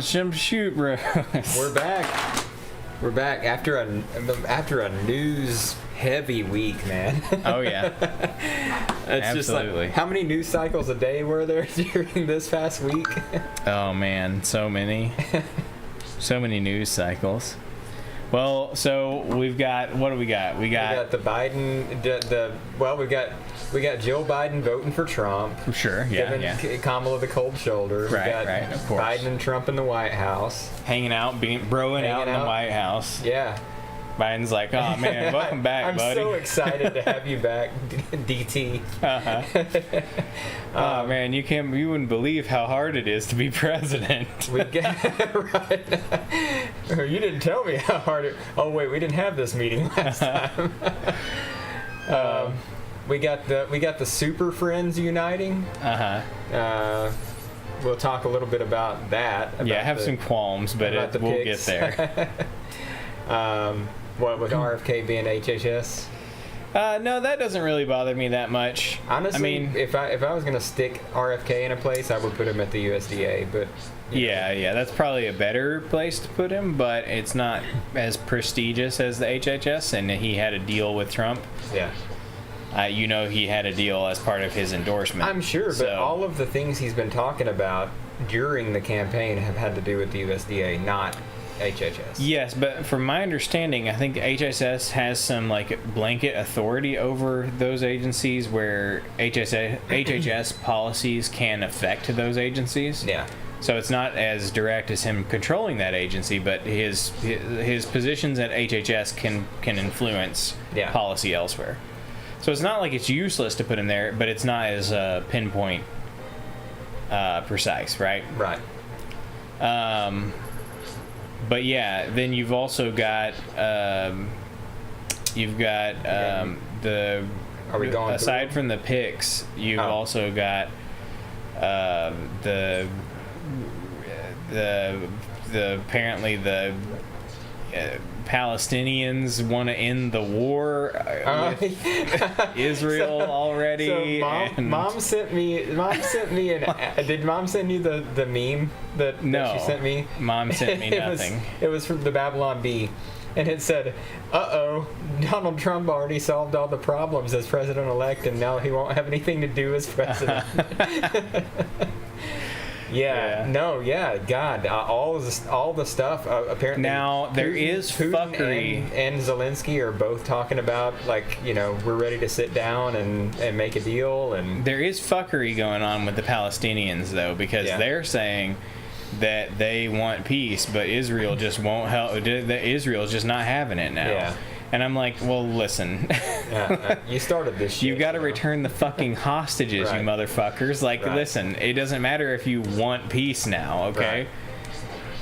some shoot, bro. We're back. We're back after a news heavy week, man. Oh yeah. It's Absolutely. just like, how many news cycles a day were there during this past week? Oh man, so many. So many news cycles. Well, so we've got, what do we got? We got the Biden, we got Jill Biden voting for Trump. Sure, yeah. Giving Kamala the cold shoulder. Right, we got right, of course. Biden and Trump in the White House. Hanging out, broing out in the White House. Yeah. Biden's like, oh man, welcome back, I'm buddy. I'm so excited to have you back, DT. Oh man, you wouldn't believe how hard it is to be president. Right. You didn't tell me how hard it. Oh wait, we didn't have this meeting last time. We got the Super Friends uniting. We'll talk a little bit about that. I have some qualms, but we'll get there. What with RFK being HHS? No, that doesn't really bother me that much. Honestly, I mean, if I was gonna stick RFK in a place, I would put him at the USDA. But yeah, that's probably a better place to put him, but it's not as prestigious as the HHS, and he had a deal with Trump. Yeah. He had a deal as part of his endorsement. I'm sure, but all of the things he's been talking about during the campaign have had to do with the USDA, not HHS. Yes, but from my understanding, I think the HHS has some blanket authority over those agencies where HHS policies can affect those agencies. Yeah. So it's not as direct as him controlling that agency, but his positions at HHS can influence policy elsewhere. So it's not like it's useless to put him there, but it's not as pinpoint precise, right? Right. But yeah, then you've also got the Are we going aside from the picks, you've also got the apparently the Palestinians want to end the war with Israel already. So mom sent me did Mom send you the meme that she sent me? Mom sent me nothing. It was from the Babylon Bee, and it said, Donald Trump already solved all the problems as president-elect, and now he won't have anything to do as president. God, all the stuff apparently. Now there is fuckery, and Zelensky are both talking about we're ready to sit down and make a deal, and there is fuckery going on with the Palestinians though, because they're saying that they want peace, but Israel just won't help. That Israel's just not having it now. Yeah. And I'm like, well, listen. You started this shit. You got to return the fucking hostages, right. You motherfuckers. Listen, it doesn't matter if you want peace now, okay? Right.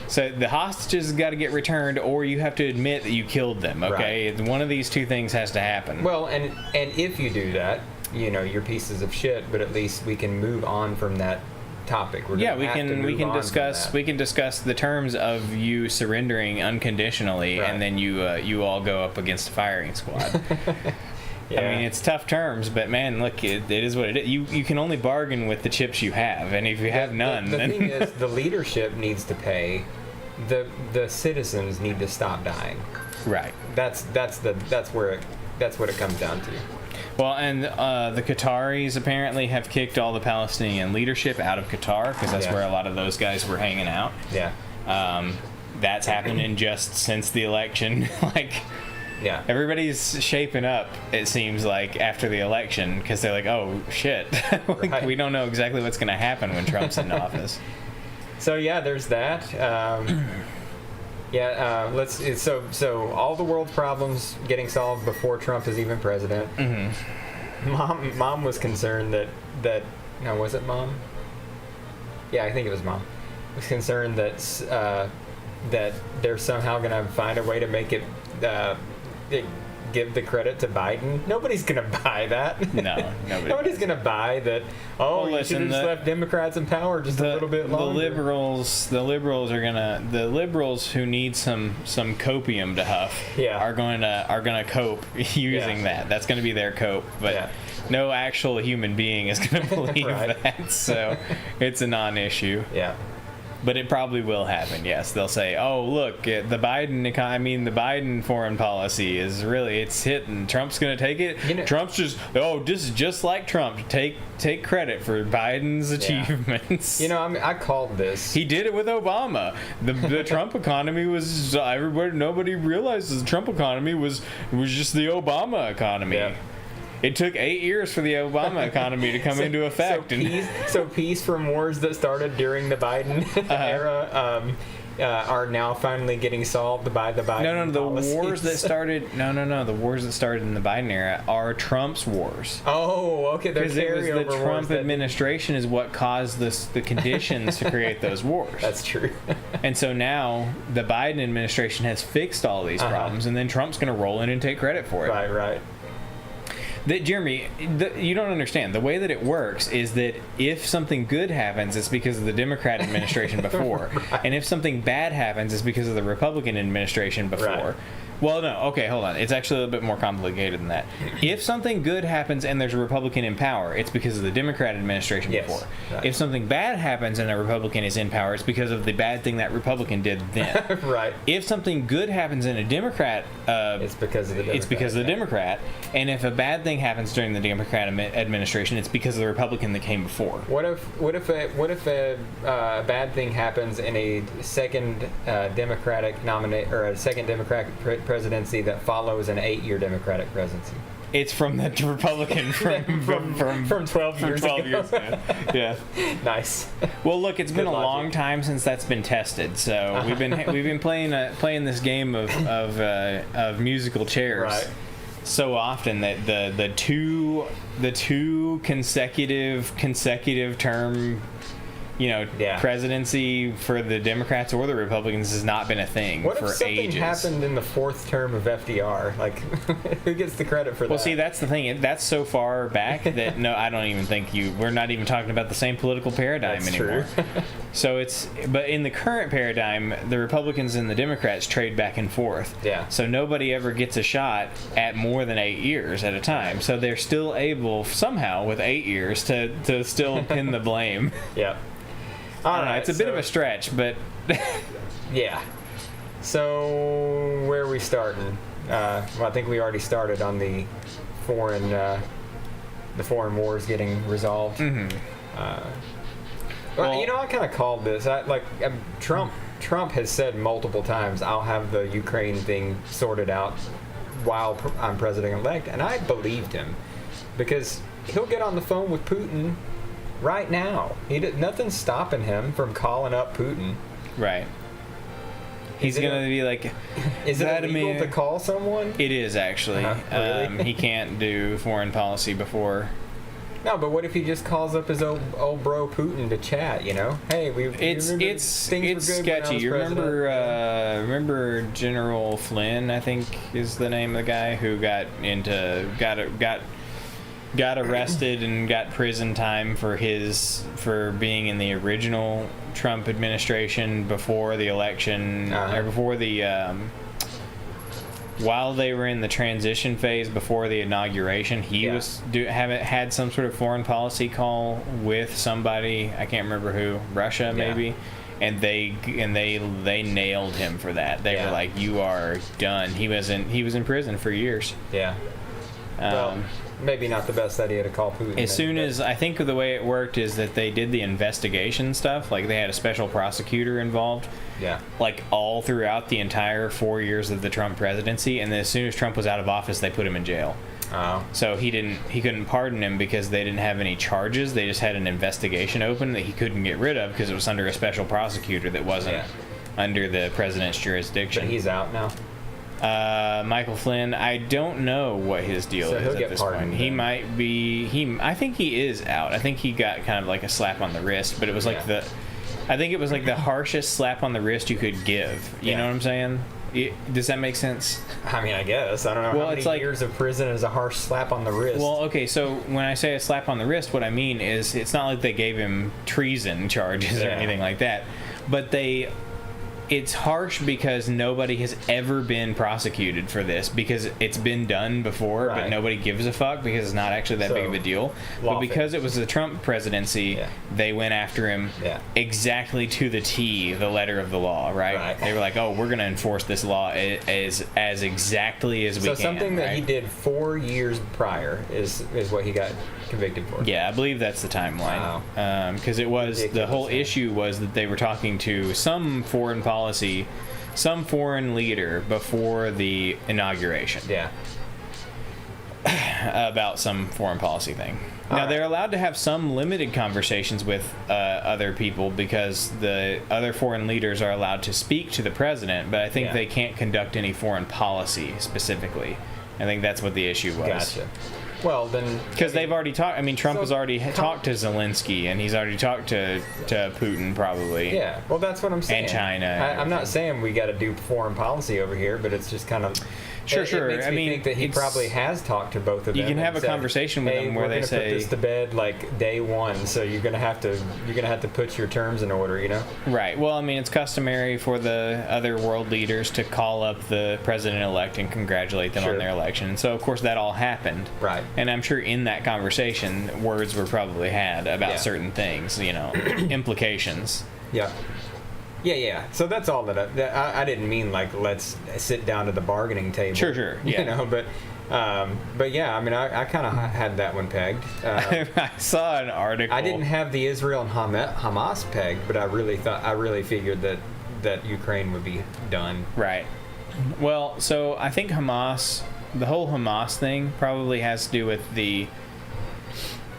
So the hostages got to get returned, or you have to admit that you killed them, okay? Right. One of these two things has to happen. Well, and if you do that, you're pieces of shit, but at least we can move on from that topic. We can discuss the terms of you surrendering unconditionally, right. And then you all go up against a firing squad. I mean, it's tough terms, but man, look, it is what it is. You can only bargain with the chips you have, and if you have none, the thing is, the leadership needs to pay. The citizens need to stop dying. Right. That's what it comes down to. Well, and the Qataris apparently have kicked all the Palestinian leadership out of Qatar, because that's where a lot of those guys were hanging out. Yeah. That's happening just since the election. Everybody's shaping up, it seems like, after the election, because they're like, oh, shit. We don't know exactly what's going to happen when Trump's in office. So, there's that. So all the world's problems getting solved before Trump is even president. Mm-hmm. Mom was concerned that no, was it Mom? Yeah, I think it was Mom. Was concerned that they're somehow going to find a way to make it give the credit to Biden. Nobody's going to buy that. No, nobody's going to buy that. You should have just left Democrats in power just a little bit longer. The liberals who need some copium to huff are going to cope using that. That's going to be their cope, but no actual human being is going to believe that. So it's a non-issue. Yeah. But it probably will happen. Yes, they'll say, "Oh, look, the Biden foreign policy is really it's hitting. Trump's going to take it. Trump's just this is just like Trump. Take credit for Biden's achievements." I called this. He did it with Obama. The Trump economy was nobody realizes the Trump economy was just the Obama economy. Yeah. It took 8 years for the Obama economy to come into effect. So peace from wars that started during the Biden era are now finally getting solved by the Biden policies. The wars that started. The wars that started in the Biden era are Trump's wars. Oh, okay. Because it was the Trump administration is what caused the conditions to create those wars. That's true. And so now the Biden administration has fixed all these problems, and then Trump's going to roll in and take credit for it. Right. Jeremy, you don't understand. The way that it works is that if something good happens, it's because of the Democrat administration before. Right. And if something bad happens, it's because of the Republican administration before. Right. Well, no. Okay, hold on. It's actually a little bit more complicated than that. If something good happens and there's a Republican in power, it's because of the Democrat administration before. Right. If something bad happens and a Republican is in power, it's because of the bad thing that Republican did then. Right. If something good happens in a Democrat, it's because of the Democrat. It's because of the Democrat. And if a bad thing happens during the Democrat administration, it's because of the Republican that came before. What if a bad thing happens in a second Democratic nominate or a second Democratic presidency that follows an 8-year Democratic presidency? It's from the Republican from 12 years ago. Yeah. Nice. Well, look, it's been a long time since that's been tested. So we've been playing this game of musical chairs. Right. So often that the two consecutive term presidency for the Democrats or the Republicans has not been a thing for ages. What if something happened in the 4th term of FDR? Like, who gets the credit for that? Well, see, that's the thing. That's so far back that I don't even think we're not even talking about the same political paradigm anymore. True. So but in the current paradigm, the Republicans and the Democrats trade back and forth. Yeah. So nobody ever gets a shot at more than 8 years at a time. So they're still able somehow with 8 years to still pin the blame. Yeah. I don't know. It's a bit of a stretch, but yeah. So where are we starting? I think we already started on the foreign wars getting resolved. Mm-hmm. I kind of called this. Trump has said multiple times, "I'll have the Ukraine thing sorted out while I'm president-elect," and I believed him because he'll get on the phone with Putin right now. Nothing's stopping him from calling up Putin. Right. He's going to be like, is it illegal to call someone? It is, actually. Really? He can't do foreign policy before. No, but what if he just calls up his old bro Putin to chat? Hey, it's sketchy. You remember General Flynn? I think is the name of the guy who got arrested and got prison time for being in the original Trump administration before the election or before the while they were in the transition phase before the inauguration. He had some sort of foreign policy call with somebody, I can't remember who, Russia maybe, and they nailed him for that. They were like, "You are done." He was in prison for years. Yeah. Well, maybe not the best idea to call Putin. As soon as, I think the way it worked is that they did the investigation stuff, like they had a special prosecutor involved. Yeah. Like all throughout the entire 4 years of the Trump presidency, and then as soon as Trump was out of office, they put him in jail. Oh. So he couldn't pardon him because they didn't have any charges. They just had an investigation open that he couldn't get rid of because it was under a special prosecutor that wasn't under the president's jurisdiction. But he's out now. Michael Flynn, I don't know what his deal is at this point. He might be. I think he is out. I think he got kind of like a slap on the wrist, but it was like I think it was like the harshest slap on the wrist you could give. You know what I'm saying? Does that make sense? I mean, I guess. I don't know how many years of prison is a harsh slap on the wrist. Well, okay, so when I say a slap on the wrist, what I mean is it's not like they gave him treason charges or anything like that, but they it's harsh because nobody has ever been prosecuted for this because it's been done before, but nobody gives a fuck because it's not actually that big of a deal. But because it was the Trump presidency, they went after him exactly to the T, the letter of the law, right? They were like, oh, we're going to enforce this law as exactly as we can. So something that he did 4 years prior is what he got convicted for. Yeah, I believe that's the timeline. Because it was, the whole issue was that they were talking to some foreign leader before the inauguration. Yeah. About some foreign policy thing. Now, they're allowed to have some limited conversations with other people because the other foreign leaders are allowed to speak to the president, but I think they can't conduct any foreign policy specifically. I think that's what the issue was. Gotcha. Well, then... Because they've already talked... I mean, Trump has already talked to Zelensky, and he's already talked to Putin, probably. Yeah, well, that's what I'm saying. And China. I'm not saying we got to do foreign policy over here, but it's just kind of... Sure. It makes me think that he probably has talked to both of them. You can have a conversation with them where they say, "We're going to put this to bed like day one, so you're going to have to put your terms in order," you know? Right. Well, I mean, it's customary for the other world leaders to call up the president-elect and congratulate them on their election. And so, of course, that all happened. Right. And I'm sure in that conversation, words were probably had about certain things, you know, implications. Yeah. Yeah. So that's all that I didn't mean like let's sit down to the bargaining table. Sure. Yeah. You know, but yeah, I mean, I kind of had that one pegged. I saw an article. I didn't have the Israel and Hamas pegged, but I really figured that Ukraine would be done. Right. Well, so I think the whole Hamas thing probably has to do with the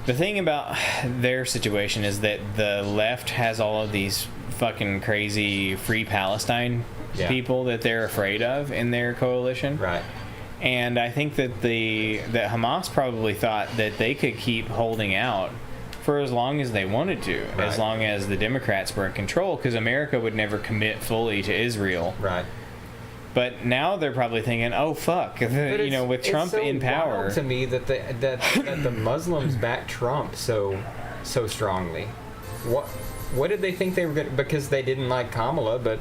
thing about their situation is that the left has all of these fucking crazy Free Palestine people that they're afraid of in their coalition. Right. And I think that that Hamas probably thought that they could keep holding out for as long as they wanted to, as long as the Democrats were in control, because America would never commit fully to Israel. Right. But now they're probably thinking, "Oh fuck!" You know, with Trump in power. It's so wild to me that the Muslims back Trump so strongly. What did they think they were going to... Because they didn't like Kamala, but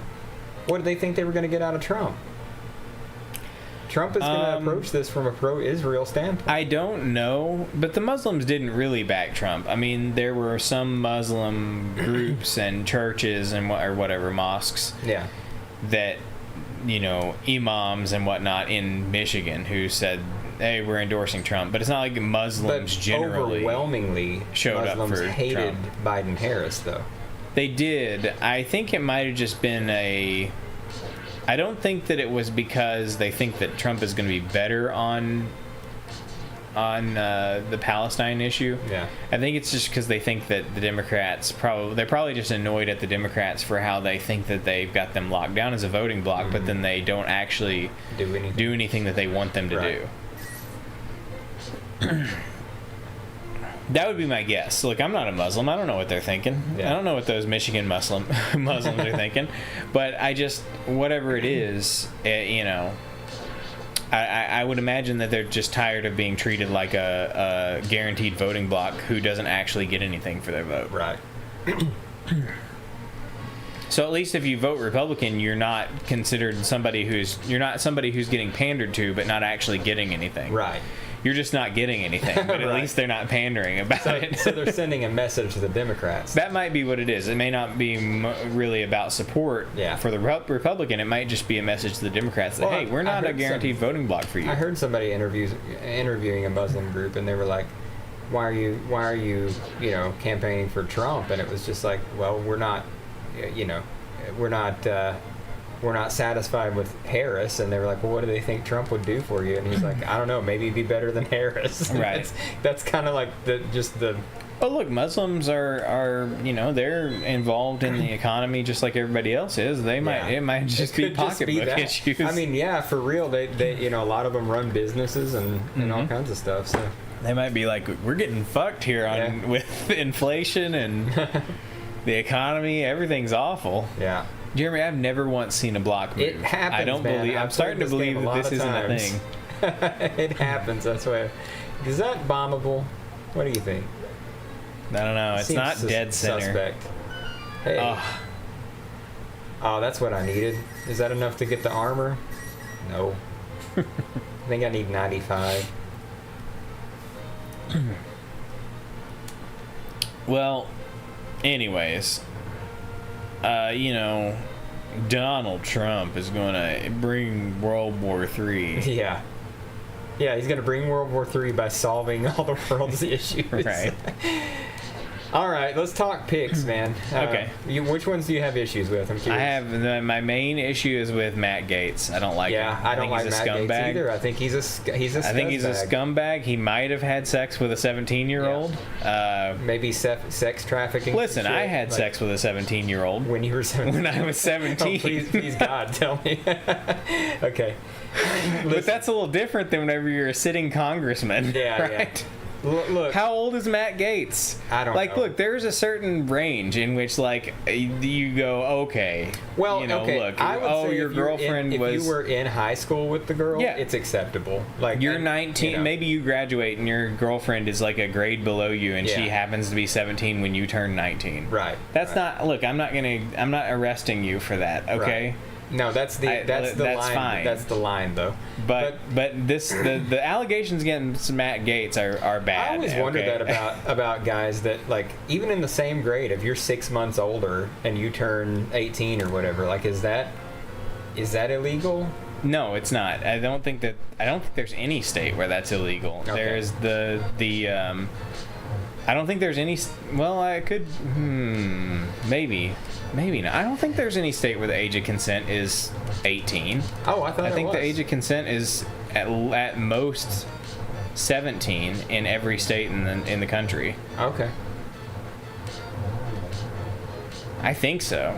what did they think they were going to get out of Trump? Trump is going to approach this from a pro-Israel standpoint. I don't know, but the Muslims didn't really back Trump. I mean, there were some Muslim groups and churches and whatever, mosques, that, you know, imams and whatnot in Michigan who said, hey, we're endorsing Trump. But it's not like Muslims generally overwhelmingly showed Muslims up for hated Trump. Biden-Harris, though. They did. I think it might have just been I don't think that it was because they think that Trump is going to be better on the Palestine issue. Yeah. I think it's just because they think that the Democrats they're probably just annoyed at the Democrats for how they think that they've got them locked down as a voting bloc, but then they don't actually do anything that they want them to do. That would be my guess. Look, I'm not a Muslim. I don't know what they're thinking. I don't know what those Michigan Muslims are thinking. But I just, whatever it is, you know, I would imagine that they're just tired of being treated like a guaranteed voting bloc who doesn't actually get anything for their vote. Right. So at least if you vote Republican, you're not considered somebody who's getting pandered to, but not actually getting anything. Right. You're just not getting anything, but at least they're not pandering about it. So they're sending a message to the Democrats. That might be what it is. It may not be really about support for the Republican. It might just be a message to the Democrats that, hey, we're not a guaranteed voting bloc for you. I heard somebody interviewing a Muslim group, and they were like, why are you campaigning for Trump? And it was just like, well, we're not satisfied with Harris. And they were like, well, what do they think Trump would do for you? And he's like, I don't know, maybe he'd be better than Harris. Right. That's kind of like the Oh, look, Muslims are they're involved in the economy just like everybody else is. It might just be pocketbook issues. I mean, yeah, for real. They a lot of them run businesses and all kinds of stuff. So they might be like, we're getting fucked here with inflation and the economy. Everything's awful. Yeah. Jeremy, I've never once seen a block move. It happens, I don't man. believe. I'm starting to believe that this isn't a thing. It happens. That's why. Is that bombable? What do you think? I don't know. It's not dead center. Suspect. Hey. Oh, that's what I needed. Is that enough to get the armor? No. I think I need 95. Well, anyways, you know, Donald Trump is going to bring World War III. Yeah. Yeah, he's going to bring World War III by solving all the world's issues. Right. All right, let's talk picks, man. Okay. Which ones do you have issues with? I'm curious. I have my main issue is with Matt Gaetz. I don't like him. I don't like Matt Gaetz either. I think he's a scumbag. He might have had sex with a 17-year-old. Yeah. Maybe sex trafficking. Listen, I had sex with a 17-year-old. When you were 17? When I was 17. Oh, please, God, tell me. Okay. But that's a little different than whenever you're a sitting congressman. Yeah, right? yeah. Look, how old is Matt Gaetz? I don't know. Look, there's a certain range in which, you go, okay. Well, okay. Look, I would say your girlfriend was. If you were in high school with the girl, it's acceptable. You're 19. Maybe you graduate and your girlfriend is like a grade below you, and she happens to be 17 when you turn 19. Right. That's not. Look, I'm not arresting you for that. Okay. Right. No, that's the line. Fine. That's the line, though. But the allegations against Matt Gaetz are bad. I always wondered that about guys that, even in the same grade, if you're 6 months older and you turn 18 or whatever, is that illegal? No, it's not. I don't think there's any state where that's illegal. Okay. There's I don't think there's any. Well, I could. Maybe not. I don't think there's any state where the age of consent is 18. Oh, I think the age of consent is at most 17 in every state in the country. Okay. I think so.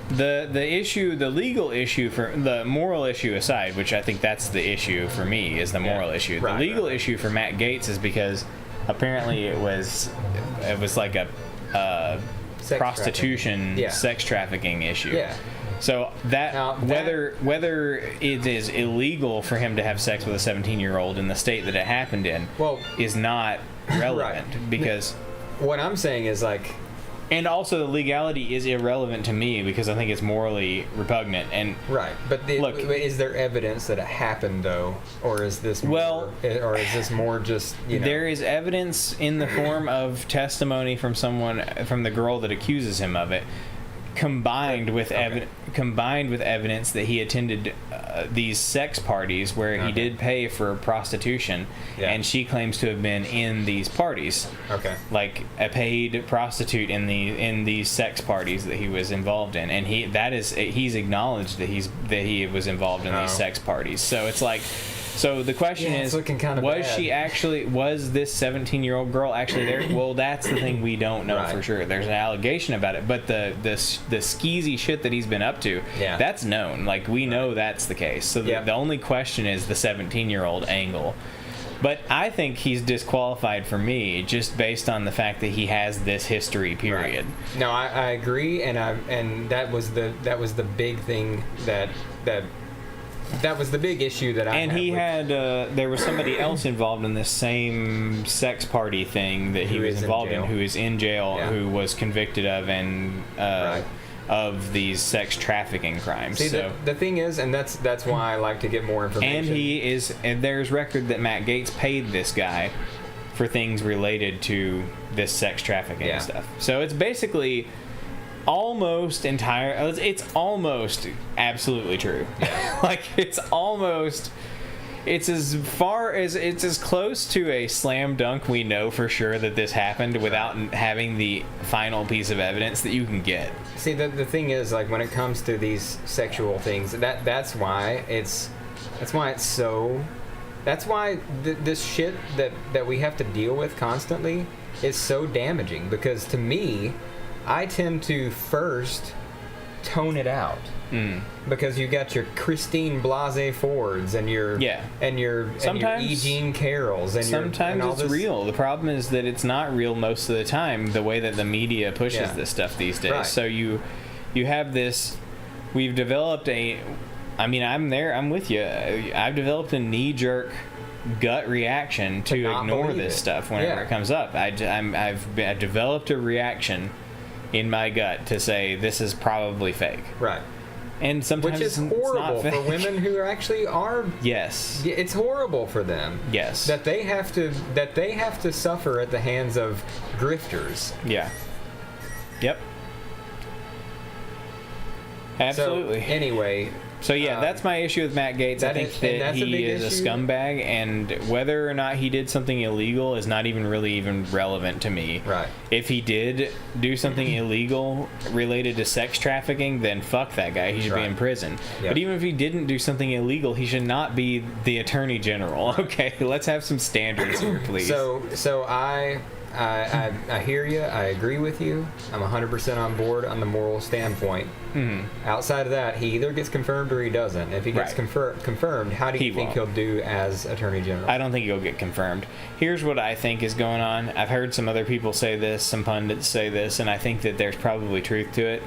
The legal issue, for the moral issue aside, which I think that's the issue for me, is the moral issue. The legal issue for Matt Gaetz is because apparently it was like a prostitution, sex trafficking issue. Yeah. So whether it is illegal for him to have sex with a 17-year-old in the state that it happened in, is not relevant because what I'm saying is and also the legality is irrelevant to me because I think it's morally repugnant. And but is there evidence that it happened though, or is this more just There is evidence in the form of testimony from the girl that accuses him of it, combined with evidence that he attended these sex parties where he did pay for prostitution, and she claims to have been in these parties. Okay. Like a paid prostitute in these sex parties that he was involved in, and he's acknowledged that he was involved in these sex parties. So it's like. So the question is, was this 17-year-old girl actually there? Well, that's the thing we don't know for sure. There's an allegation about it, but the skeezy shit that he's been up to, that's known. We know that's the case. So the only question is the 17-year-old angle. But I think he's disqualified for me just based on the fact that he has this history. Period. Right. No, I agree, and that was the big thing that was the big issue that I had. And he had, there was somebody else involved in this same sex party thing that he was involved in, who is in jail, who was convicted of of these sex trafficking crimes. See, the thing is, and that's why I like to get more information. And there's record that Matt Gaetz paid this guy for things related to this sex trafficking stuff. So it's basically almost it's almost absolutely true. It's as close to a slam dunk we know for sure that this happened without having the final piece of evidence that you can get. See, the thing is, when it comes to these sexual things, that's why this shit that we have to deal with constantly is so damaging, because to me, I tend to first tone it out. Because you got your Christine Blasey Fords and your E. Jean Carrolls and sometimes it's real. The problem is that it's not real most of the time, the way that the media pushes this stuff these days. Right. So you have this. We've developed I'm with you. I've developed a knee-jerk gut reaction to ignore this stuff whenever it comes up. I've developed a reaction in my gut to say this is probably fake. Right. And sometimes which is it's horrible not fake. for women who actually are. Yes. It's horrible for them. Yes. That they have to suffer at the hands of grifters. Yeah. Yep. Absolutely. So, anyway. So yeah, that's my issue with Matt Gaetz. I think that he is a scumbag, and whether or not he did something illegal is not even relevant to me. Right. If he did do something illegal related to sex trafficking, then fuck that guy. He should be in prison. Yep. But even if he didn't do something illegal, he should not be the attorney general. Okay, let's have some standards here, please. So I hear you. I agree with you. I'm 100% on board on the moral standpoint. Mm-hmm. Outside of that, he either gets confirmed or he doesn't. If he gets confirmed, how do you think he'll do as Attorney General? I don't think he'll get confirmed. Here's what I think is going on. I've heard some other people say this, some pundits say this, and I think that there's probably truth to it.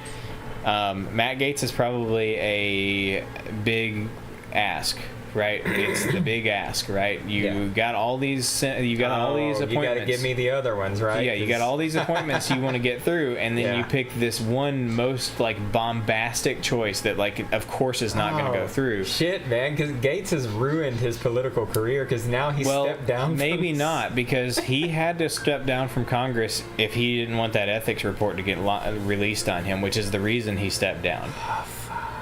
Matt Gaetz is probably a big ask. Right, it's the big ask, right? You got all these appointments. You got to give me the other ones, right? Yeah, you got all these appointments you want to get through, and then you pick this one most bombastic choice that of course is not going to go through. Shit, man, because Gaetz has ruined his political career because now he's stepped down. Maybe not, because he had to step down from Congress if he didn't want that ethics report to get released on him, which is the reason he stepped down.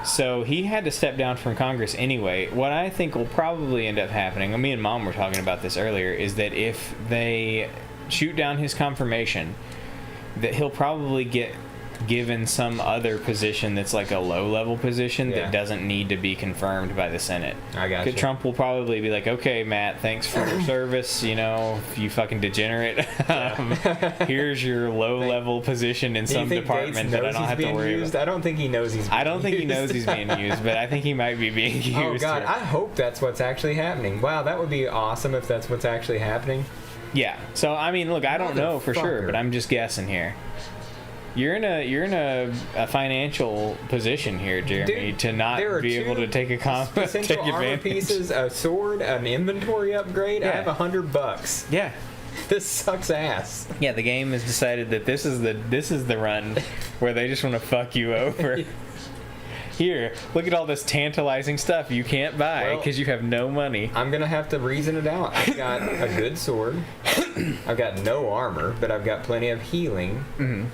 So he had to step down from Congress anyway. What I think will probably end up happening, me and Mom were talking about this earlier, is that if they shoot down his confirmation, that he'll probably get given some other position that's like a low-level position that doesn't need to be confirmed by the Senate. I got you. Trump will probably be like, okay, Matt, thanks for your service, you fucking degenerate. Here's your low-level position in some department that I don't have to worry about. I don't think he knows he's being used. I don't think he knows he's being used, but I think he might be being used. Oh, God, I hope that's what's actually happening. Wow, that would be awesome if that's what's actually happening. Yeah. So, look, I don't know for sure, but I'm just guessing here. You're in a financial position here, Jeremy, to not be able to take essential armor pieces, a sword, an inventory upgrade. Yeah. I have $100. Yeah. This sucks ass. Yeah, the game has decided that this is the run where they just want to fuck you over. Here, look at all this tantalizing stuff you can't buy because you have no money. I'm going to have to reason it out. I've got a good sword. I've got no armor, but I've got plenty of healing. Mm-hmm.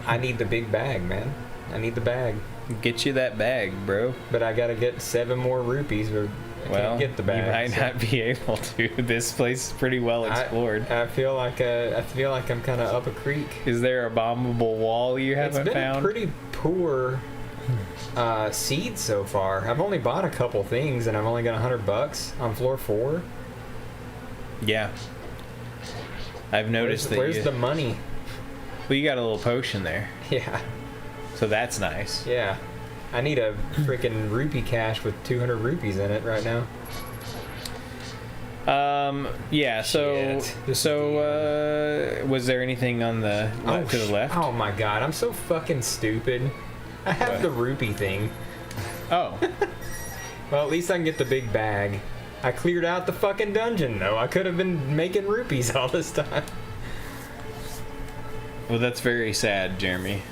I need the big bag, man. I need the bag. Get you that bag, bro. But I gotta get 7 more rupees, or I can't get the bag. You might not be able to. This place is pretty well explored. I feel like I'm kind of up a creek. Is there a bombable wall you haven't found? It's been pretty poor seeds so far. I've only bought a couple things, and I've only got $100 on floor 4. Yeah. I've noticed where's the money? Well, you got a little potion there. Yeah. So that's nice. Yeah. I need a freaking rupee cache with 200 rupees in it right now. Yeah, so was there anything on the to the left? Oh my god, I'm so fucking stupid. I have the rupee thing. Oh. Well, at least I can get the big bag. I cleared out the fucking dungeon, though. I could have been making rupees all this time. Well, that's very sad, Jeremy.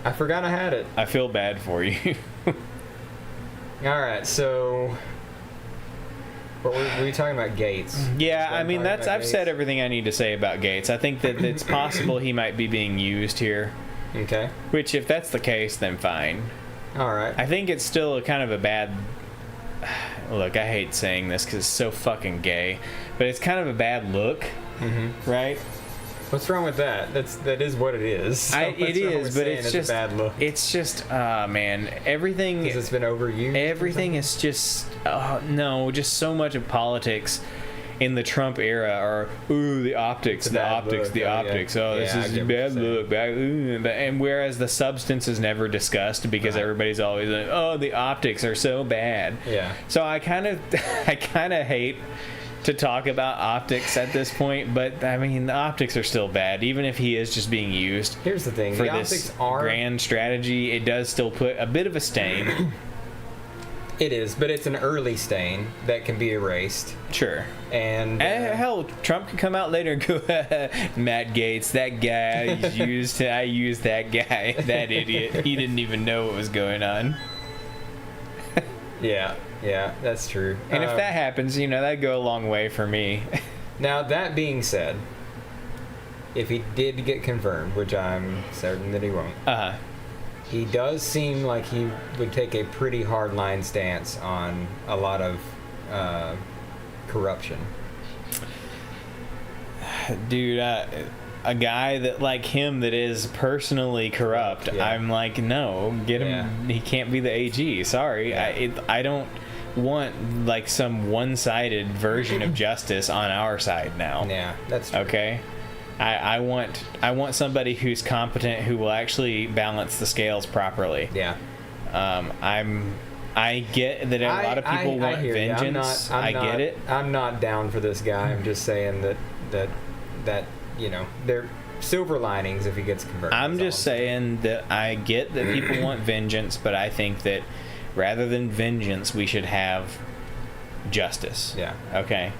I forgot I had it. I feel bad for you. Alright, so... What were you talking about, Gaetz? Yeah, I've said everything I need to say about Gaetz. I think that it's possible he might be being used here. Okay. Which, if that's the case, then fine. Alright. I think it's still kind of a bad... Look, I hate saying this because it's so fucking gay, but it's kind of a bad look, right? What's wrong with that? That is what it is. So it is, but it's just a bad look. It's just, man, everything. Because it's been overused. Everything is just just so much of politics in the Trump era are the optics. Yeah. Oh, this is a bad look. And whereas the substance is never discussed because everybody's always like, oh, the optics are so bad. Yeah. So I kind of hate to talk about optics at this point, but the optics are still bad, even if he is just being used. Here's the thing: for the this optics are grand strategy. It does still put a bit of a stain. It is, but it's an early stain that can be erased. Sure. And hell, Trump could come out later and go, Matt Gaetz, that guy I used that guy, that idiot. He didn't even know what was going on. Yeah, that's true. And if that happens, that'd go a long way for me. Now, that being said, if he did get confirmed, which I'm certain that he won't, he does seem like he would take a pretty hardline stance on a lot of corruption. Dude, a guy that like him that is personally corrupt, I'm like, no, get him. He can't be the AG. Sorry, I don't want like some one-sided version of justice on our side now. Yeah, that's true. Okay. I want somebody who's competent, who will actually balance the scales properly. Yeah. I get that a lot of people want vengeance. I get it. I'm not down for this guy. I'm just saying that there are silver linings if he gets converted. I'm just saying that I get that people want vengeance, but I think that rather than vengeance, we should have justice. Yeah. Okay.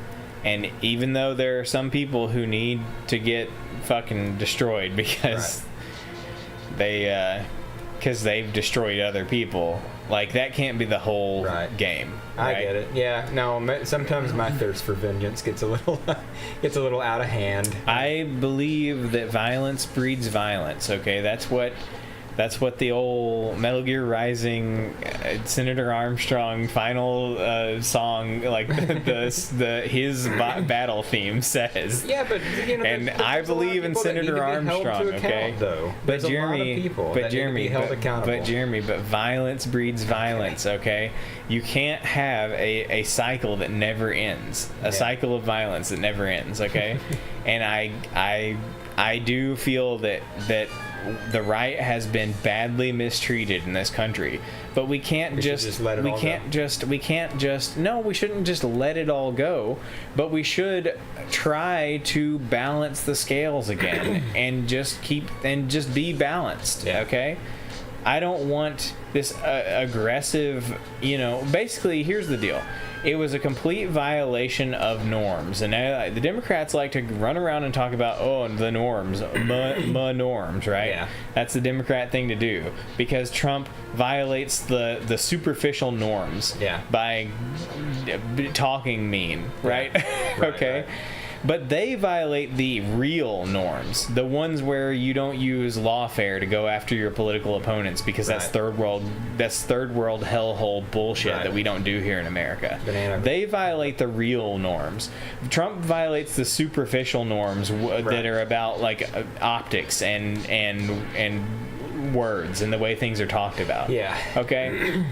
And even though there are some people who need to get fucking destroyed because they've destroyed other people, like that can't be the whole game. Right? I get it. Yeah. No. Sometimes my thirst for vengeance gets a little out of hand. I believe that violence breeds violence. Okay, that's what the old Metal Gear Rising Senator Armstrong final song, like his battle theme says. Yeah, but and I believe in Senator Armstrong. Okay, but Jeremy, violence breeds violence. Okay, you can't have a cycle that never ends. A cycle of violence that never ends. Okay, and I do feel that the right has been badly mistreated in this country, but we shouldn't just let it all go, but we should try to balance the scales again and just be balanced. Okay, I don't want this aggressive, basically here's the deal. It was a complete violation of norms, and the Democrats like to run around and talk about the norms, norms, right? Yeah. That's the Democrat thing to do because Trump violates the superficial norms by talking mean, right? Okay. Right. But they violate the real norms, the ones where you don't use lawfare to go after your political opponents because that's third world hellhole bullshit that we don't do here in America. They violate the real norms. Trump violates the superficial norms that are about like optics and words and the way things are talked about. Yeah. Okay.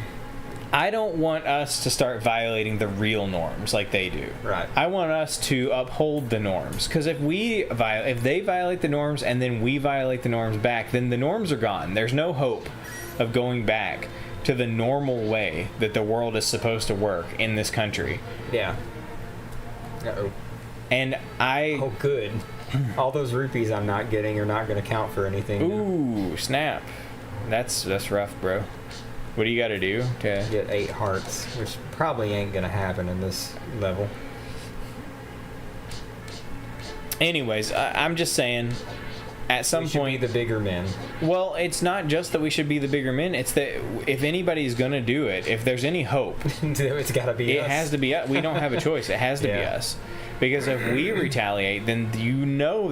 I don't want us to start violating the real norms like they do. Right. I want us to uphold the norms, because if they violate the norms and then we violate the norms back, then the norms are gone. There's no hope of going back to the normal way that the world is supposed to work in this country. Yeah. Uh-oh. And oh, good. All those rupees I'm not getting are not going to count for anything. Ooh, snap. That's rough, bro. What do you got to do to get 8 hearts, which probably ain't gonna happen in this level. Anyways, I'm just saying, at some point, be the bigger men. Well, it's not just that we should be the bigger men. It's that if anybody's gonna do it, if there's any hope, it's gotta be us. It has to be us. We don't have a choice. It has to be us. Because if we retaliate, then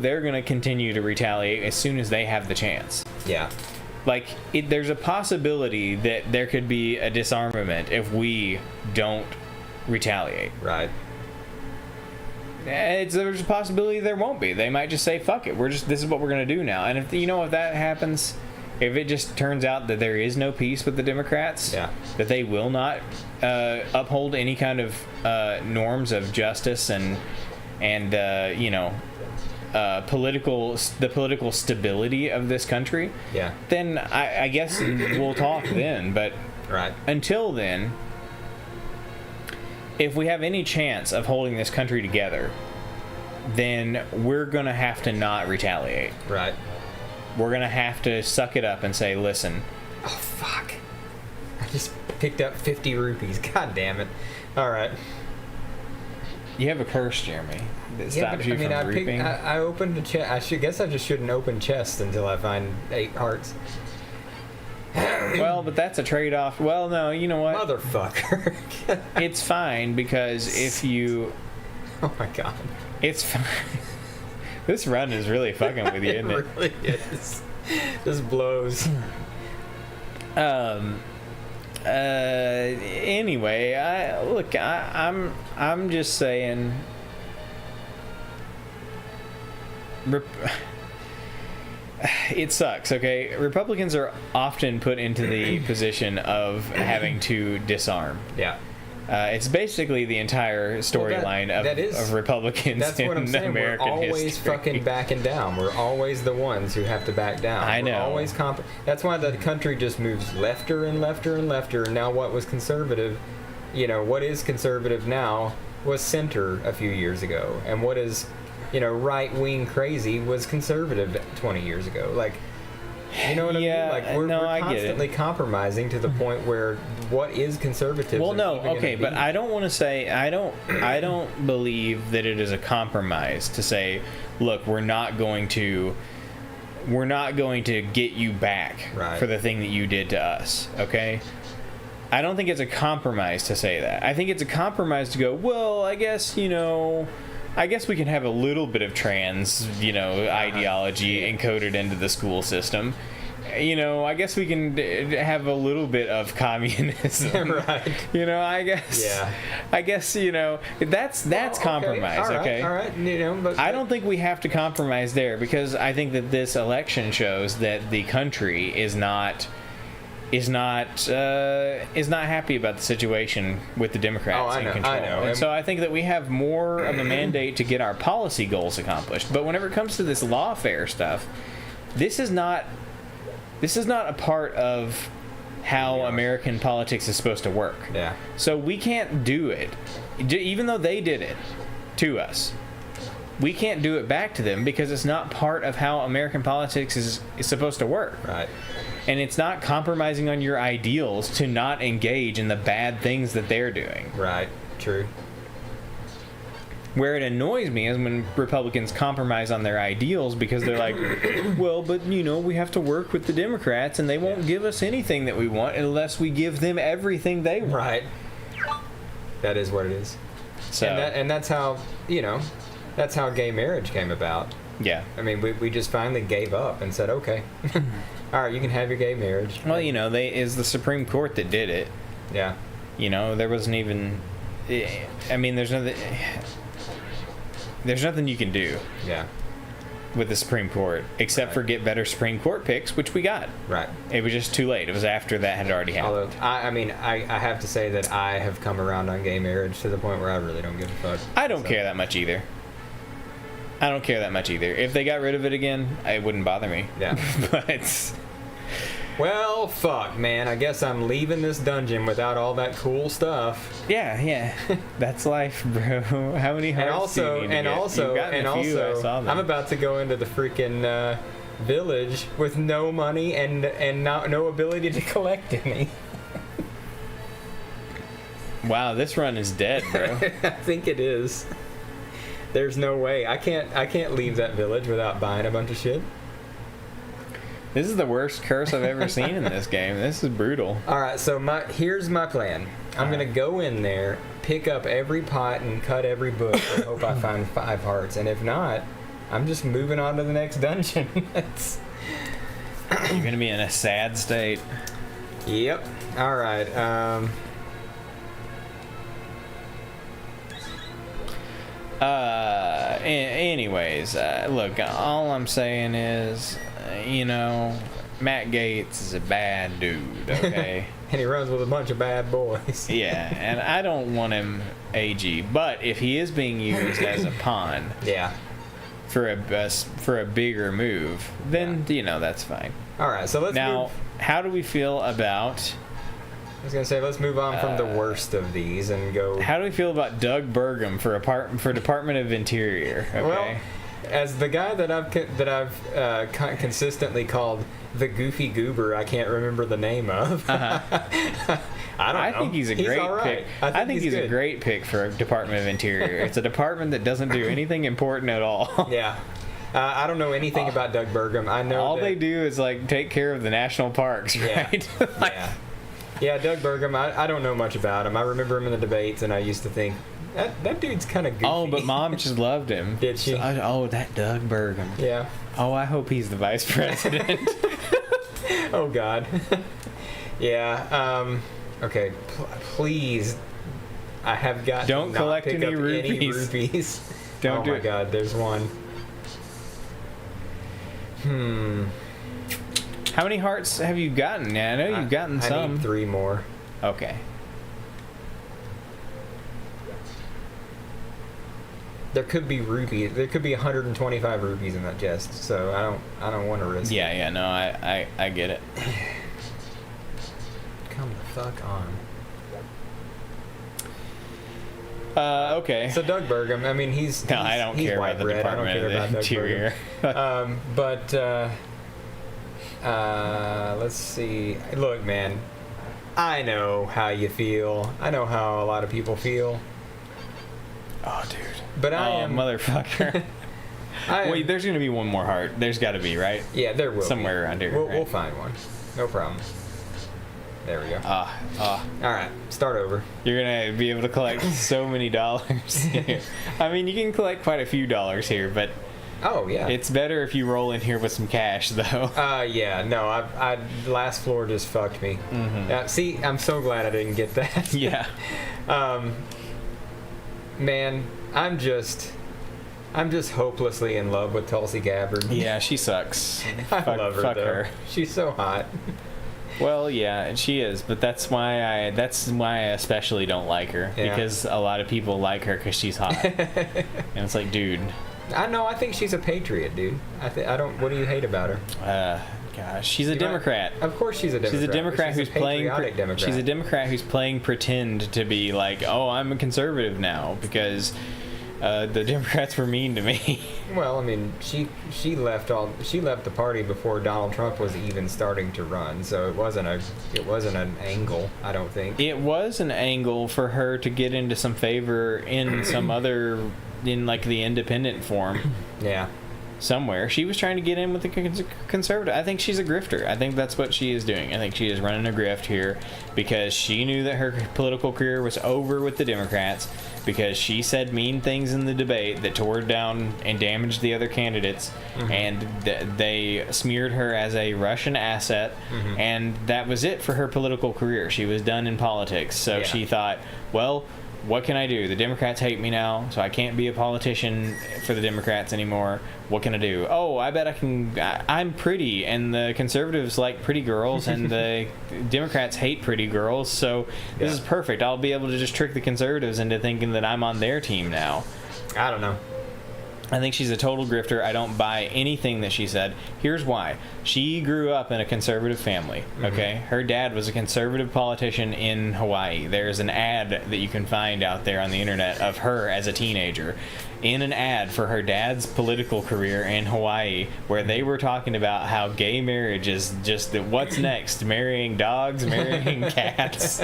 they're gonna continue to retaliate as soon as they have the chance. Yeah. Like, there's a possibility that there could be a disarmament if we don't retaliate. Right. There's a possibility there won't be. They might just say, fuck it, this is what we're going to do now. And if that happens, if it just turns out that there is no peace with the Democrats, that they will not uphold any kind of norms of justice and political stability of this country, then I guess we'll talk then. But until then, if we have any chance of holding this country together, then we're going to have to not retaliate. Right. We're going to have to suck it up and say, listen. Oh, fuck. I just picked up 50 rupees. God damn it. All right. You have a curse, Jeremy, that stops you from reaping. I opened a chest. I guess I just shouldn't open chests until I find 8 hearts. Well, but that's a trade-off. Well, no, you know what? Motherfucker. It's fine, because if you... Oh my god. It's fine. This run is really fucking with you, isn't it? It really is. This blows. Anyway, I'm just saying... It sucks, okay? Republicans are often put into the position of having to disarm. Yeah. It's basically the entire storyline of Republicans that's in what I'm saying. American We're always history. fucking backing down. We're always the ones who have to back down. I know. We're always that's why the country just moves lefter and lefter and lefter. And now what was conservative, what is conservative now was center a few years ago. And what is, right-wing crazy was conservative 20 years ago. Like, you know what I mean? Like, we're constantly compromising to the point where what is conservative? Well, no, okay, but I don't want to say I don't believe that it is a compromise to say, look, we're not going to get you back for the thing that you did to us, okay? I don't think it's a compromise to say that. I think it's a compromise to go, well, I guess we can have a little bit of trans, ideology encoded into the school system. I guess we can have a little bit of communism. Right. I guess. Yeah. I guess, that's compromise, okay? All right, but... I don't think we have to compromise there, because I think that this election shows that the country is not happy about the situation with the Democrats in control. I know. And so I think that we have more of a mandate to get our policy goals accomplished. But whenever it comes to this lawfare stuff, this is not a part of how American politics is supposed to work. Yeah. So we can't do it, even though they did it to us. We can't do it back to them because it's not part of how American politics is supposed to work. Right. And it's not compromising on your ideals to not engage in the bad things that they're doing. Right. True. Where it annoys me is when Republicans compromise on their ideals because they're like, well, but, we have to work with the Democrats and they won't give us anything that we want unless we give them everything they want. Right. That is what it is. So, and that's how, that's how gay marriage came about. Yeah. I mean, we just finally gave up and said, okay, all right, you can have your gay marriage. Well, it's the Supreme Court that did it. Yeah. There wasn't even, I mean, there's nothing you can do. Yeah. With the Supreme Court, except for get better Supreme Court picks, which we got. Right. It was just too late. It was after that had already happened. Although, I have to say that I have come around on gay marriage to the point where I really don't give a fuck. I don't care that much either. If they got rid of it again, it wouldn't bother me. Yeah. But... Well, fuck, man. I guess I'm leaving this dungeon without all that cool stuff. Yeah. That's life, bro. How many hearts do you need to get? I'm about to go into the freaking village with no money and no ability to collect any. Wow, this run is dead, bro. I think it is. There's no way. I can't leave that village without buying a bunch of shit. This is the worst curse I've ever seen in this game. This is brutal. Alright, so here's my plan. I'm going to go in there, pick up every pot and cut every bush and hope I find 5 hearts. And if not, I'm just moving on to the next dungeon. You're going to be in a sad state. Yep. Alright, anyways, look, all I'm saying is, Matt Gaetz is a bad dude, okay? And he runs with a bunch of bad boys. Yeah, and I don't want him AG, but if he is being used as a pawn, for a bigger move, then that's fine. All right, so let's now. How do we feel about? I was gonna say let's move on from the worst of these and go. How do we feel about Doug Burgum for Department of Interior? Okay. Well, as the guy that I've consistently called the Goofy Goober, I can't remember the name of. I think he's a great pick. I think he's a great pick for a Department of Interior. It's a department that doesn't do anything important at all. Yeah. I don't know anything about Doug Burgum. I know all they do is like take care of the national parks, right? Yeah. Yeah, Doug Burgum. I don't know much about him. I remember him in the debates, and I used to think that dude's kind of goofy. Oh, but Mom just loved him. Did she? So, that Doug Burgum. Yeah. Oh, I hope he's the vice president. Oh God. Yeah. Okay. Please. I have got. Don't collect any rupees. Don't do it. Oh my God. There's one. How many hearts have you gotten? Yeah, I know you've gotten some. I need 3 more. Okay. There could be rupees. There could be 125 rupees in that chest. So I don't want to risk. Yeah. No, I get it. Come the fuck on. Okay. So Doug Burgum, I mean, he's I don't care about the Department of the Interior. Let's see. Look, man, I know how you feel. I know how a lot of people feel. Oh, dude. But I am motherfucker. Wait, there's gonna be one more heart. There's got to be, right? Yeah, there will. Somewhere be. around here. We'll find one. No problem. There we go. All right, start over. You're gonna be able to collect so many dollars here. I mean, you can collect quite a few dollars here, but oh yeah, it's better if you roll in here with some cash, though. Yeah, no, I last floor just fucked me. Mm-hmm. See, I'm so glad I didn't get that. Yeah. Man, I'm just hopelessly in love with Tulsi Gabbard. Yeah, she sucks. I love her. Fuck though. her. She's so hot. Well, yeah, she is, but that's why I especially don't like her, because a lot of people like her because she's hot, and it's like, dude. I know. I think she's a patriot, dude. I don't. What do you hate about her? Gosh, she's a Democrat. Of course, she's a Democrat. She's a Democrat who's playing. Democrat. She's a Democrat who's playing pretend to be like, oh, I'm a conservative now because the Democrats were mean to me. Well, I mean, she left the party before Donald Trump was even starting to run, so it wasn't an angle. I don't think it was an angle for her to get into some favor in some other, in like the independent form. Yeah. Somewhere she was trying to get in with the conservative. I think she's a grifter. I think that's what she is doing. I think she is running a grift here because she knew that her political career was over with the Democrats, because she said mean things in the debate that tore down and damaged the other candidates, and they smeared her as a Russian asset, and that was it for her political career. She was done in politics. So she thought, well, what can I do? The Democrats hate me now, so I can't be a politician for the Democrats anymore. What can I do? Oh, I bet I can. I'm pretty, and the conservatives like pretty girls, and the Democrats hate pretty girls, so this is perfect. I'll be able to just trick the conservatives into thinking that I'm on their team now. I don't know. I think she's a total grifter. I don't buy anything that she said. Here's why. She grew up in a conservative family, okay? Her dad was a conservative politician in Hawaii. There's an ad that you can find out there on the internet of her as a teenager in an ad for her dad's political career in Hawaii, where they were talking about how gay marriage is just what's next, marrying dogs, marrying cats.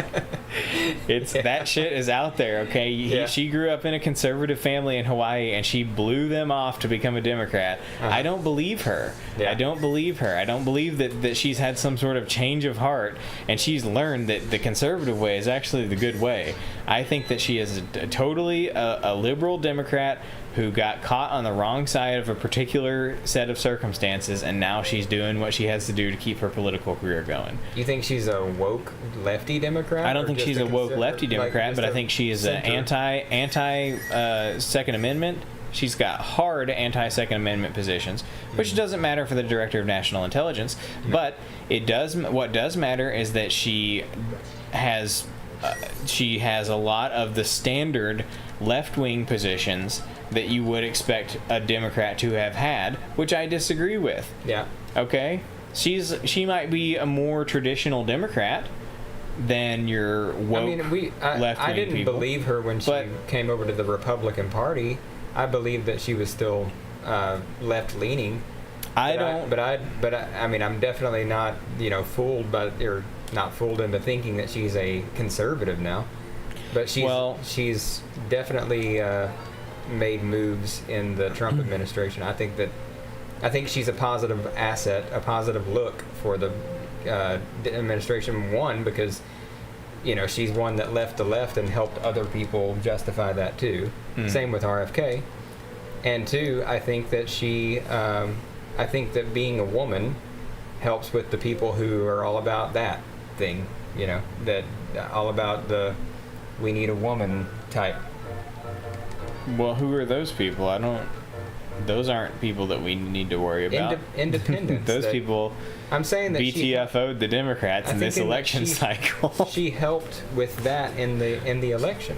That shit is out there, okay? She grew up in a conservative family in Hawaii, and she blew them off to become a Democrat. I don't believe her. I don't believe her. I don't believe that she's had some sort of change of heart, and she's learned that the conservative way is actually the good way. I think that she is totally a liberal Democrat who got caught on the wrong side of a particular set of circumstances, and now she's doing what she has to do to keep her political career going. You think she's a woke lefty Democrat? I don't think she's a woke lefty Democrat, but I think she is an anti Second Amendment. She's got hard anti-Second Amendment positions, which doesn't matter for the Director of National Intelligence. But it does. What does matter is that she has a lot of the standard left-wing positions that you would expect a Democrat to have had, which I disagree with. Yeah. Okay? She might be a more traditional Democrat than your woke left-wing people. I didn't believe her when she came over to the Republican Party. I believed that she was still left-leaning. I mean, I'm definitely not, fooled by or not fooled into thinking that she's a conservative now. But she's definitely made moves in the Trump administration. I think she's a positive asset, a positive look for the administration. One, because she's one that left the left and helped other people justify that too. Same with RFK. And two, I think that I think that being a woman helps with the people who are all about that thing. That all about the we need a woman type. Well, who are those people? Those aren't people that we need to worry about. Independents. Those people. I'm saying that BTFO'd the Democrats in this election cycle. She helped with that in the election.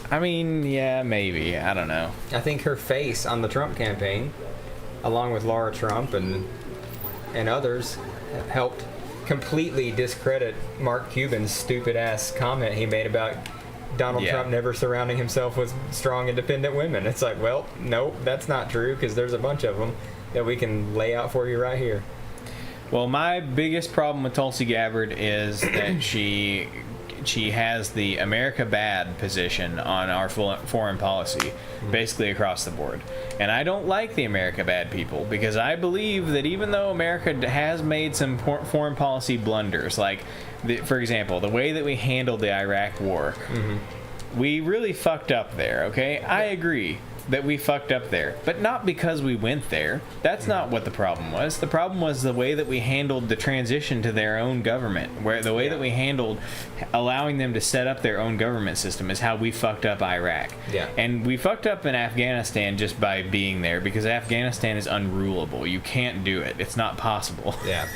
I mean, yeah, maybe. I don't know. I think her face on the Trump campaign, along with Laura Trump and others, helped completely discredit Mark Cuban's stupid ass comment he made about Donald Trump never surrounding himself with strong, independent women. It's like, well, nope, that's not true, because there's a bunch of them that we can lay out for you right here. Well, my biggest problem with Tulsi Gabbard is that she has the America bad position on our foreign policy, basically across the board. And I don't like the America bad people, because I believe that even though America has made some foreign policy blunders, like, for example, the way that we handled the Iraq war, we really fucked up there, okay? I agree that we fucked up there, but not because we went there. That's not what the problem was. The problem was the way that we handled the transition to their own government, where the way that we handled allowing them to set up their own government system is how we fucked up Iraq. Yeah. And we fucked up in Afghanistan just by being there, because Afghanistan is unrulable. You can't do it. It's not possible. Yeah.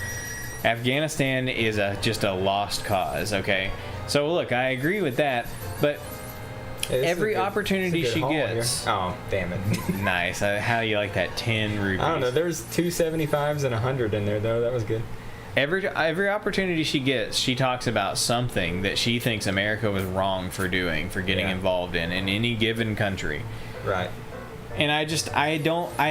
Afghanistan is just a lost cause, okay? So look, I agree with that, but every opportunity she gets. Oh, damn it. Nice. How do you like that 10 rupees? I don't know. There's 275s and 100 in there, though. That was good. Every opportunity she gets, she talks about something that she thinks America was wrong for doing, for getting involved in any given country. Right. And I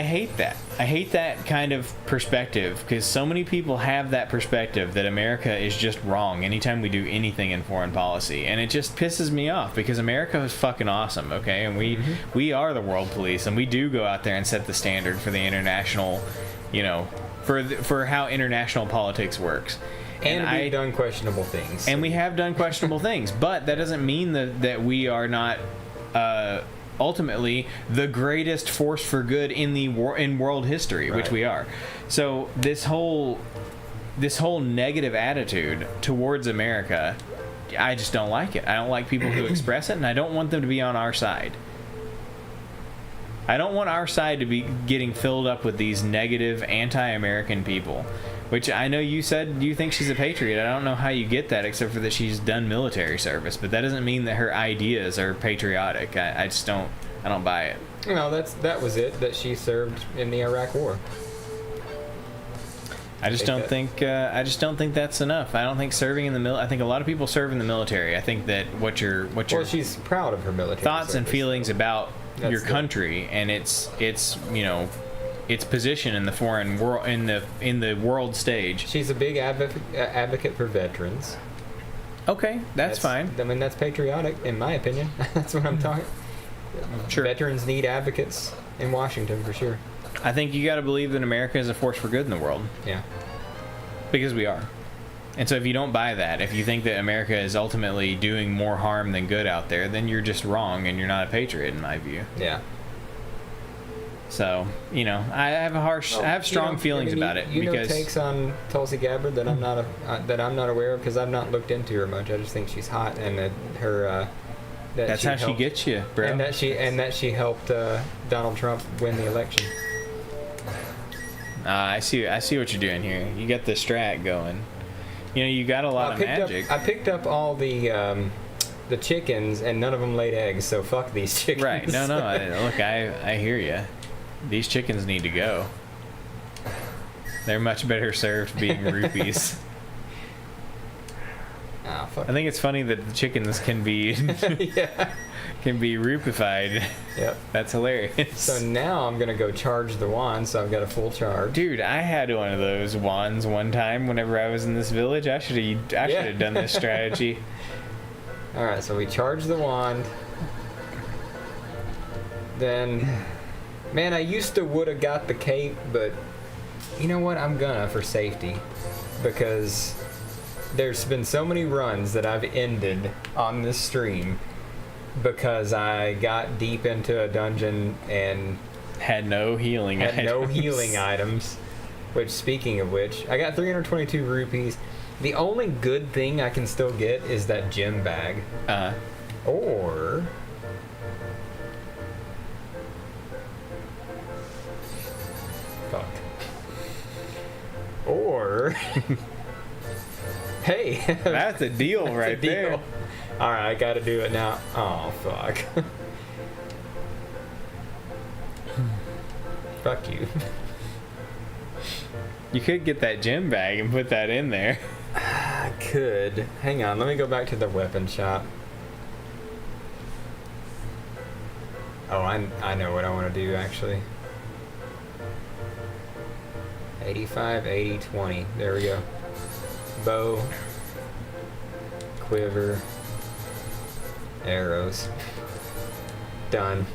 hate that. I hate that kind of perspective, because so many people have that perspective that America is just wrong anytime we do anything in foreign policy. And it just pisses me off, because America is fucking awesome, okay? And we are the world police, and we do go out there and set the standard for the international, for how international politics works. And we've done questionable things. And we have done questionable things, but that doesn't mean that we are not ultimately the greatest force for good in world history, which we are. So this whole negative attitude towards America, I just don't like it. I don't like people who express it, and I don't want them to be on our side. I don't want our side to be getting filled up with these negative anti-American people, which I know you said you think she's a patriot. I don't know how you get that, except for that she's done military service, but that doesn't mean that her ideas are patriotic. I just don't buy it. No, that was it, that she served in the Iraq War. I just don't think that's enough. I don't think serving in the I think a lot of people serve in the military. I think that what your she's proud of her military thoughts service. And feelings about your country and its position in the foreign world, in the world stage. She's a big advocate for veterans. Okay, that's fine. I mean, that's patriotic, in my opinion. That's what I'm talking. Sure. Veterans need advocates in Washington, for sure. I think you got to believe that America is a force for good in the world. Yeah. Because we are. And so if you don't buy that, if you think that America is ultimately doing more harm than good out there, then you're just wrong and you're not a patriot, in my view. Yeah. So, I have strong feelings about it. Because takes on Tulsi Gabbard that I'm not aware of, because I've not looked into her much. I just think she's hot, and that her that's how she gets you, bro. And that she helped Donald Trump win the election. I see what you're doing here. You got the strat going. You got a lot of magic. I picked up all the chickens, and none of them laid eggs. So fuck these chickens. Right? No. Look, I hear you. These chickens need to go. They're much better served being rupees. Oh fuck. I think it's funny that the chickens can be Yeah. can be rupified. Yep. That's hilarious. So now I'm gonna go charge the wand, so I've got a full charge. Dude, I had one of those wands one time whenever I was in this village. I should have done this strategy. All right, so we charge the wand. Then, man, I used to would have got the cape, but you know what? I'm gonna for safety, because there's been so many runs that I've ended on this stream because I got deep into a dungeon and had no healing items. Which, speaking of which, I got 322 rupees. The only good thing I can still get is that gem bag. Or fuck. Or hey, that's a deal right there. All right, I got to do it now. Oh fuck. Fuck you. You could get that gem bag and put that in there. I could. Hang on, let me go back to the weapon shop. Oh, I know what I want to do, actually. 85, 80, 20. There we go. Bow. Quiver. Arrows. Done.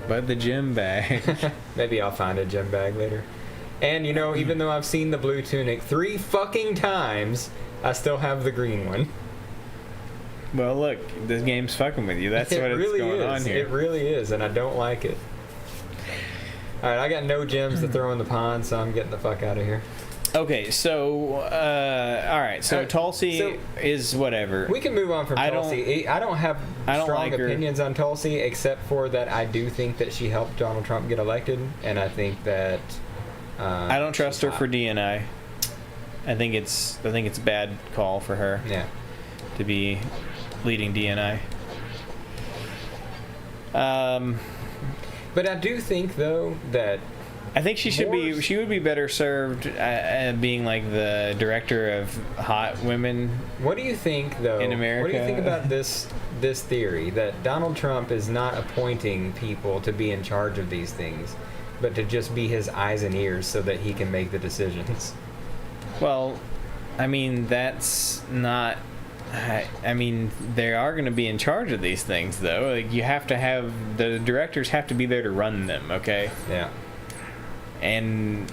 But the gem bag. Maybe I'll find a gem bag later. And, you know, even though I've seen the blue tunic 3 fucking times, I still have the green one. Well, look, this game's fucking with you. That's what really it's going on here. It really is, and I don't like it. Alright, I got no gems to throw in the pond, so I'm getting the fuck out of here. Okay, so, alright, so Tulsi is whatever. We can move on from Tulsi. I don't have strong opinions on Tulsi, except for that I do think that she helped Donald Trump get elected, and I think that... I don't trust her for DNI. I think it's a bad call for her. Yeah. To be leading DNI. But I do think though that I think she would be better served being like the director of hot women. What do you think though in America? What do you think about this theory that Donald Trump is not appointing people to be in charge of these things, but to just be his eyes and ears so that he can make the decisions? Well, I mean, that's not... I mean, they are going to be in charge of these things, though. Like, you have to have... The directors have to be there to run them, okay? Yeah. And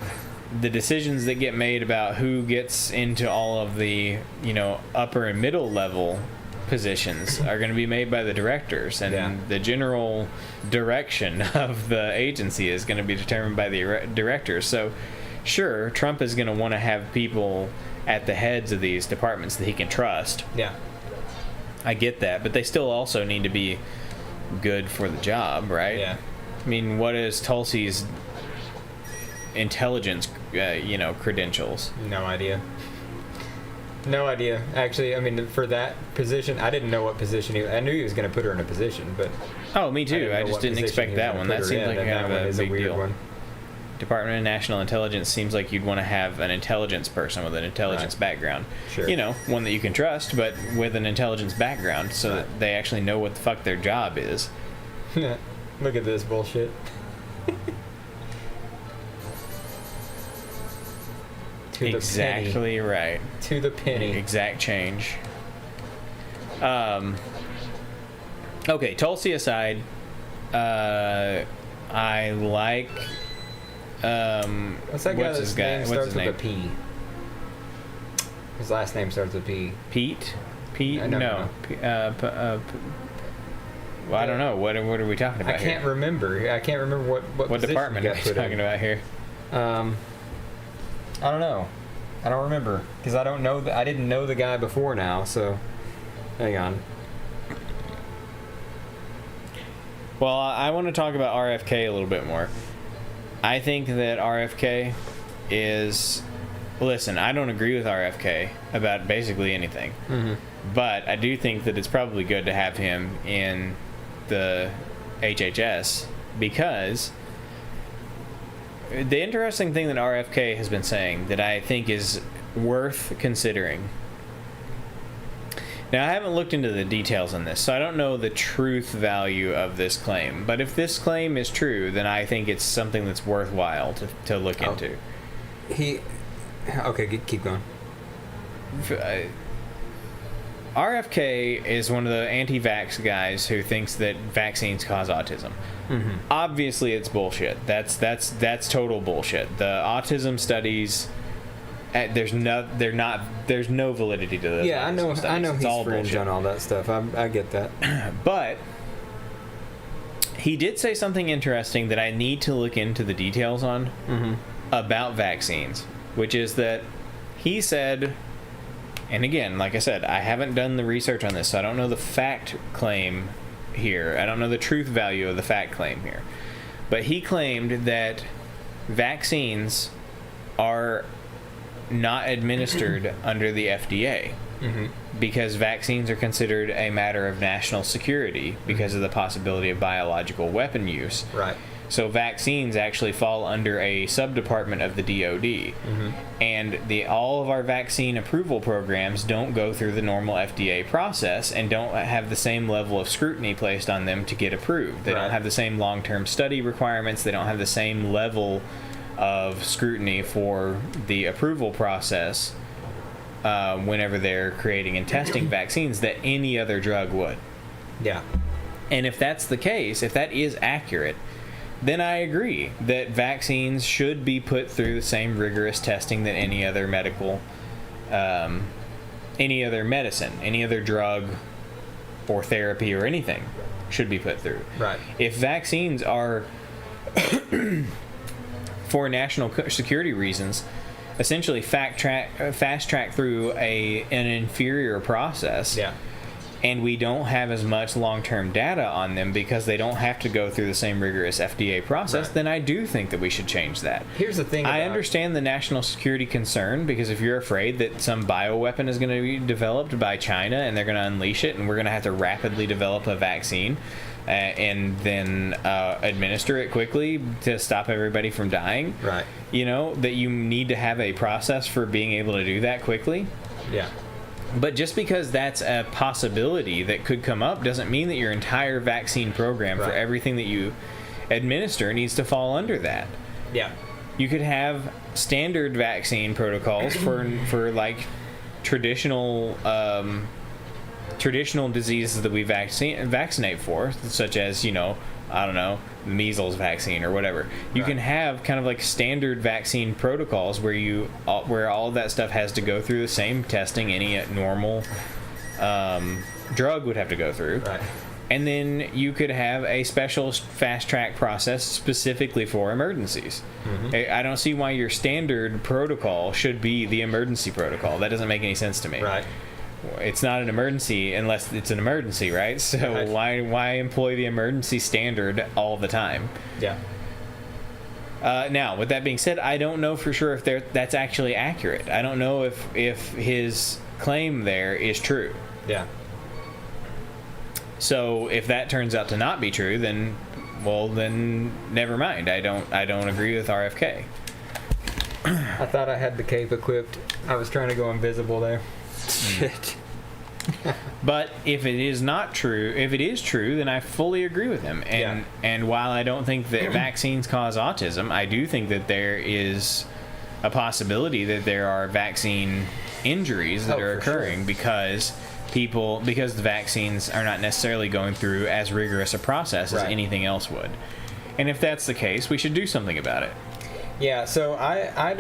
the decisions that get made about who gets into all of the, you know, upper and middle level positions are going to be made by the directors, and the general direction of the agency is going to be determined by the directors. So sure, Trump is going to want to have people at the heads of these departments that he can trust. Yeah, I get that, but they still also need to be good for the job, right? Yeah. I mean, what is Tulsi's intelligence credentials? No idea. Actually, I mean, for that position, I didn't know what position I knew he was going to put her in a position, but... Oh, me too. I just didn't expect that one. That seems like kind of a big deal. One. Department of National Intelligence seems like you'd want to have an intelligence person with an intelligence background. Sure. You know, one that you can trust, but with an intelligence background, so that they actually know what the fuck their job is. Look at this bullshit. Exactly right. To the penny. Exact change. Okay, Tulsi aside, I like... what's that guy his name? Starts with a P? His last name starts with P. Pete? Pete? No. Well, I don't know. What are we talking about I can't remember. I can't remember what department are we talking about here? I don't know. I don't remember because I don't know. I didn't know the guy before now. So, hang on. Well, I want to talk about RFK a little bit more. I think that RFK is... Listen, I don't agree with RFK about basically anything. Mm-hmm. But I do think that it's probably good to have him in the HHS because the interesting thing that RFK has been saying that I think is worth considering Now, I haven't looked into the details on this, so I don't know the truth value of this claim. But if this claim is true, then I think it's something that's worthwhile to look into. Okay, keep going. RFK is one of the anti-vax guys who thinks that vaccines cause autism. Mm-hmm. Obviously, it's bullshit. That's total bullshit. The autism studies, there's no validity to those. Yeah, I know he's all fringe bullshit on all that stuff. I get that. But he did say something interesting that I need to look into the details on about vaccines, which is that he said. And again, like I said, I haven't done the research on this, so I don't know the fact claim here. I don't know the truth value of the fact claim here. But he claimed that vaccines are not administered under the FDA because vaccines are considered a matter of national security because of the possibility of biological weapon use. Right. So vaccines actually fall under a subdepartment of the DoD, and all of our vaccine approval programs don't go through the normal FDA process and don't have the same level of scrutiny placed on them to get approved. They don't have the same long-term study requirements. They don't have the same level of scrutiny for the approval process whenever they're creating and testing vaccines that any other drug would. Yeah. And if that's the case, if that is accurate, then I agree that vaccines should be put through the same rigorous testing that any other any other medicine, any other drug or therapy or anything should be put through. Right. If vaccines are, for national security reasons, essentially fast track through an inferior process. Yeah. And we don't have as much long-term data on them because they don't have to go through the same rigorous FDA process, then I do think that we should change that. Here's the thing. I understand the national security concern, because if you're afraid that some bioweapon is going to be developed by China and they're going to unleash it and we're going to have to rapidly develop a vaccine and then administer it quickly to stop everybody from dying, right? You know, that you need to have a process for being able to do that quickly. Yeah. But just because that's a possibility that could come up doesn't mean that your entire vaccine program for everything that you administer needs to fall under that. Yeah. You could have standard vaccine protocols for like traditional diseases that we vaccinate for, such as, you know, I don't know, measles vaccine or whatever. You can have kind of like standard vaccine protocols where where all of that stuff has to go through the same testing any normal drug would have to go through. Right. And then you could have a special fast track process specifically for emergencies. I don't see why your standard protocol should be the emergency protocol. That doesn't make any sense to me. Right. It's not an emergency unless it's an emergency, right? So why employ the emergency standard all the time? Yeah. Now, with that being said, I don't know for sure if that's actually accurate. I don't know if his claim there is true. Yeah. So if that turns out to not be true, then never mind. I don't agree with RFK. I thought I had the cape equipped. I was trying to go invisible there. Shit. But if it is not true, if it is true, then I fully agree with him. And while I don't think that vaccines cause autism, I do think that there is a possibility that there are vaccine injuries that are occurring because the vaccines are not necessarily going through as rigorous a process as anything else would. And if that's the case, we should do something about it. Yeah, so I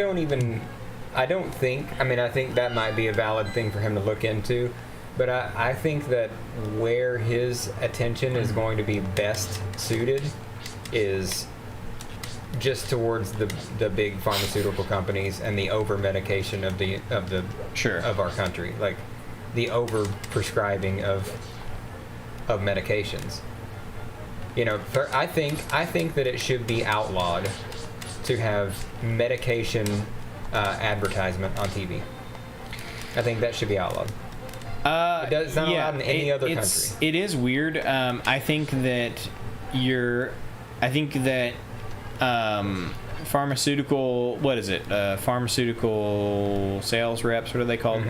think that might be a valid thing for him to look into, but I think that where his attention is going to be best suited is just towards the big pharmaceutical companies and the over medication of our country, like the over prescribing of medications. You know, I think that it should be outlawed to have medication advertisement on TV. I think that should be outlawed. It's not allowed in any other country. It is weird. I think that pharmaceutical, what is it? Pharmaceutical sales reps, what are they called?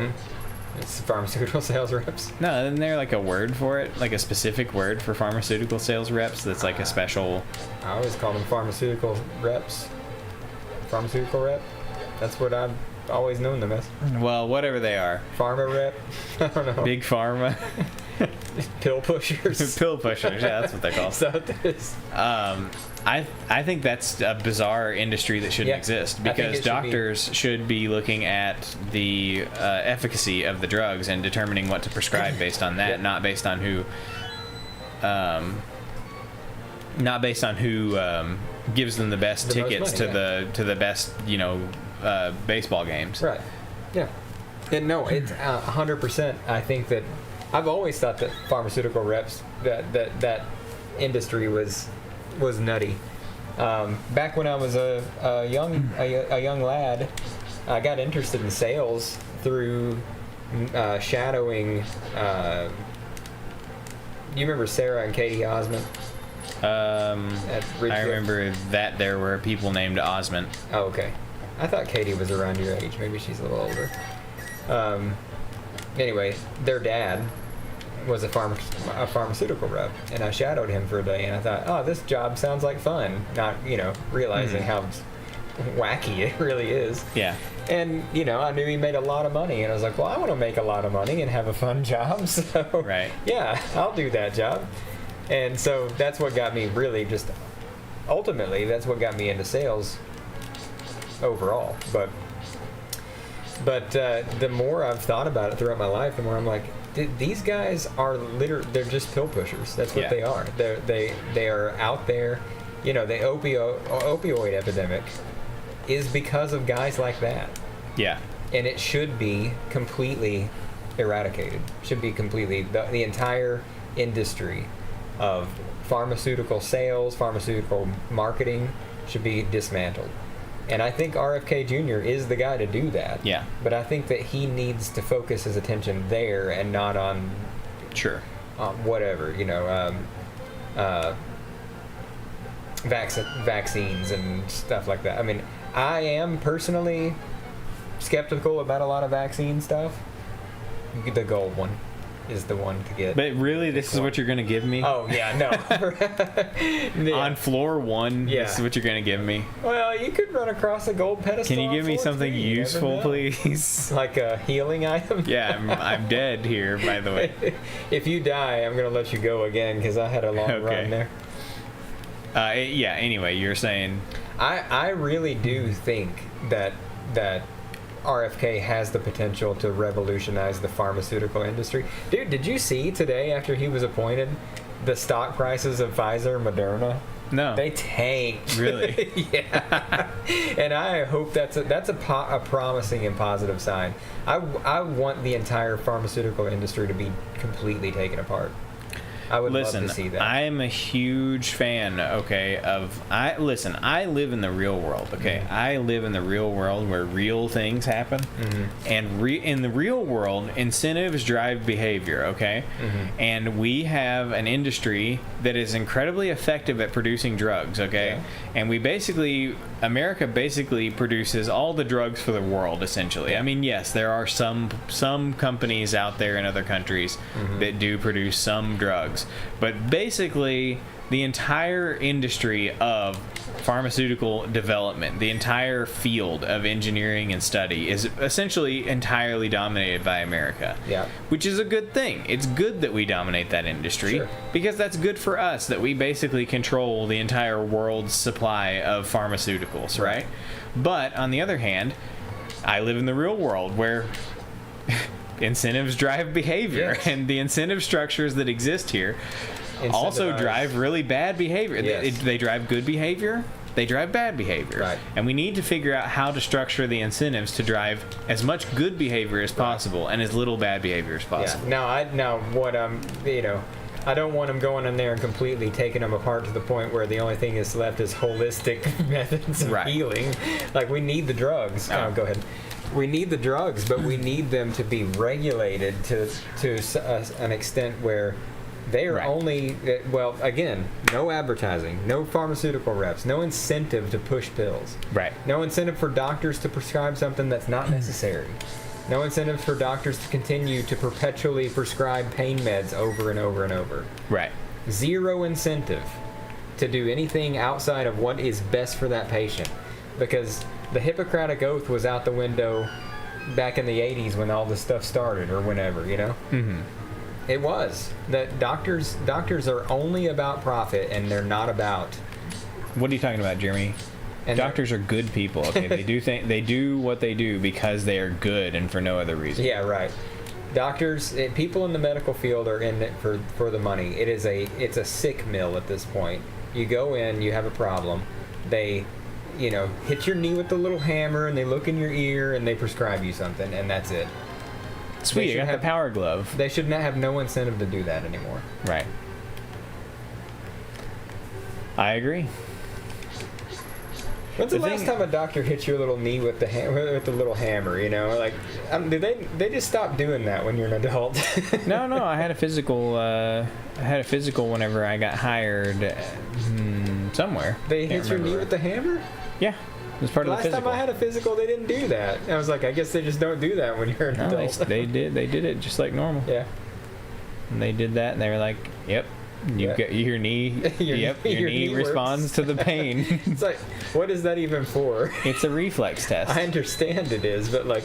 It's pharmaceutical sales reps. No, isn't there like a word for it? Like a specific word for pharmaceutical sales reps that's like a special... I always call them pharmaceutical reps. Pharmaceutical rep? That's what I've always known them as. Well, whatever they are. Pharma rep? I don't know. Big pharma. Pill pushers. Pill pushers, yeah, that's what they're called. So it is. I think that's a bizarre industry that shouldn't exist, because doctors should be looking at the efficacy of the drugs and determining what to prescribe based on that, not based on who gives them the best tickets to the best, baseball games. Right. Yeah. And no, it's 100%. I think that I've always thought that pharmaceutical reps, that industry was nutty. Back when I was a young lad, I got interested in sales through shadowing. Do you remember Sarah and Katie Osmond? I remember that there were people named Osmond. Oh, okay. I thought Katie was around your age. Maybe she's a little older. Anyway, their dad was a pharmaceutical rep, and I shadowed him for a day, and I thought, oh, this job sounds like fun, not, realizing how wacky it really is. Yeah. And, I knew he made a lot of money, and I was like, well, I want to make a lot of money and have a fun job, so right. Yeah, I'll do that job. And so that's what got me really ultimately, that's what got me into sales overall. But the more I've thought about it throughout my life, the more I'm like, these guys are they're just pill pushers. That's what they are. They are out there. The opioid epidemic is because of guys like that. Yeah. And it should be completely eradicated. Should be completely, the entire industry of pharmaceutical sales, pharmaceutical marketing should be dismantled. And I think RFK Jr. is the guy to do that. Yeah. But I think that he needs to focus his attention there and not on... Sure. Whatever, vaccines and stuff like that. I mean, I am personally skeptical about a lot of vaccine stuff. The gold one is the one to get. But really, this is what you're going to give me? Oh, yeah, no. Yeah. On floor one, this is what you're going to give me? Well, you could run across a gold pedestal. Can you give me something useful, please? Like a healing item? Yeah, I'm dead here, by the way. If you die, I'm going to let you go again, because I had a long run there. Anyway, you're saying... I really do think that RFK has the potential to revolutionize the pharmaceutical industry. Dude, did you see today, after he was appointed, the stock prices of Pfizer and Moderna? No. They tanked. Really? Yeah. And I hope that's a promising and positive sign. I want the entire pharmaceutical industry to be completely taken apart. I would love to see that. I am a huge fan, I live in the real world, okay? Mm-hmm. I live in the real world where real things happen. Mm-hmm. And in the real world, incentives drive behavior, okay? Mm-hmm. And we have an industry that is incredibly effective at producing drugs, okay? Yeah. And America basically produces all the drugs for the world, essentially. Yeah. I mean, yes, there are some companies out there in other countries that do produce some drugs. But basically, the entire industry of pharmaceutical development, the entire field of engineering and study is essentially entirely dominated by America. Yeah. Which is a good thing. It's good that we dominate that industry because that's good for us, that we basically control the entire world's supply of pharmaceuticals, right? But on the other hand, I live in the real world where incentives drive behavior, and the incentive structures that exist here also drive really bad behavior. Yes. They drive good behavior, they drive bad behavior. Right. And we need to figure out how to structure the incentives to drive as much good behavior as possible and as little bad behavior as possible. Yeah. I don't want them going in there and completely taking them apart to the point where the only thing that's left is holistic methods of healing. Like, we need the drugs. Go ahead. We need the drugs, but we need them to be regulated to an extent where they are only, well, again, no advertising, no pharmaceutical reps, no incentive to push pills. Right. No incentive for doctors to prescribe something that's not necessary. No incentive for doctors to continue to perpetually prescribe pain meds over and over and over. Right. Zero incentive to do anything outside of what is best for that patient. Because the Hippocratic Oath was out the window back in the 80s when all this stuff started, or whenever, you know? Mm-hmm. It was. That doctors are only about profit, and they're not about... What are you talking about, Jeremy? And doctors are good people. Okay, they do what they do because they are good and for no other reason. Yeah, right. Doctors, people in the medical field are in it for the money. It's a sick mill at this point. You go in, you have a problem. They, hit your knee with the little hammer, and they look in your ear, and they prescribe you something, and that's it. Sweet, you got the power glove. They should not have no incentive to do that anymore. Right. I agree. When's the last time a doctor hit your little knee with the little hammer? Do they just stop doing that when you're an adult? No. I had a physical. Whenever I got hired somewhere. They hit your knee with the hammer? Yeah, it was part of the physical. Last time I had a physical, they didn't do that. I was like, I guess they just don't do that when you're an adult. They did it just like normal. Yeah. And they did that, and they were like, "Yep." Your knee, your knee responds to the pain. It's like, what is that even for? It's a reflex test. I understand it is, but like,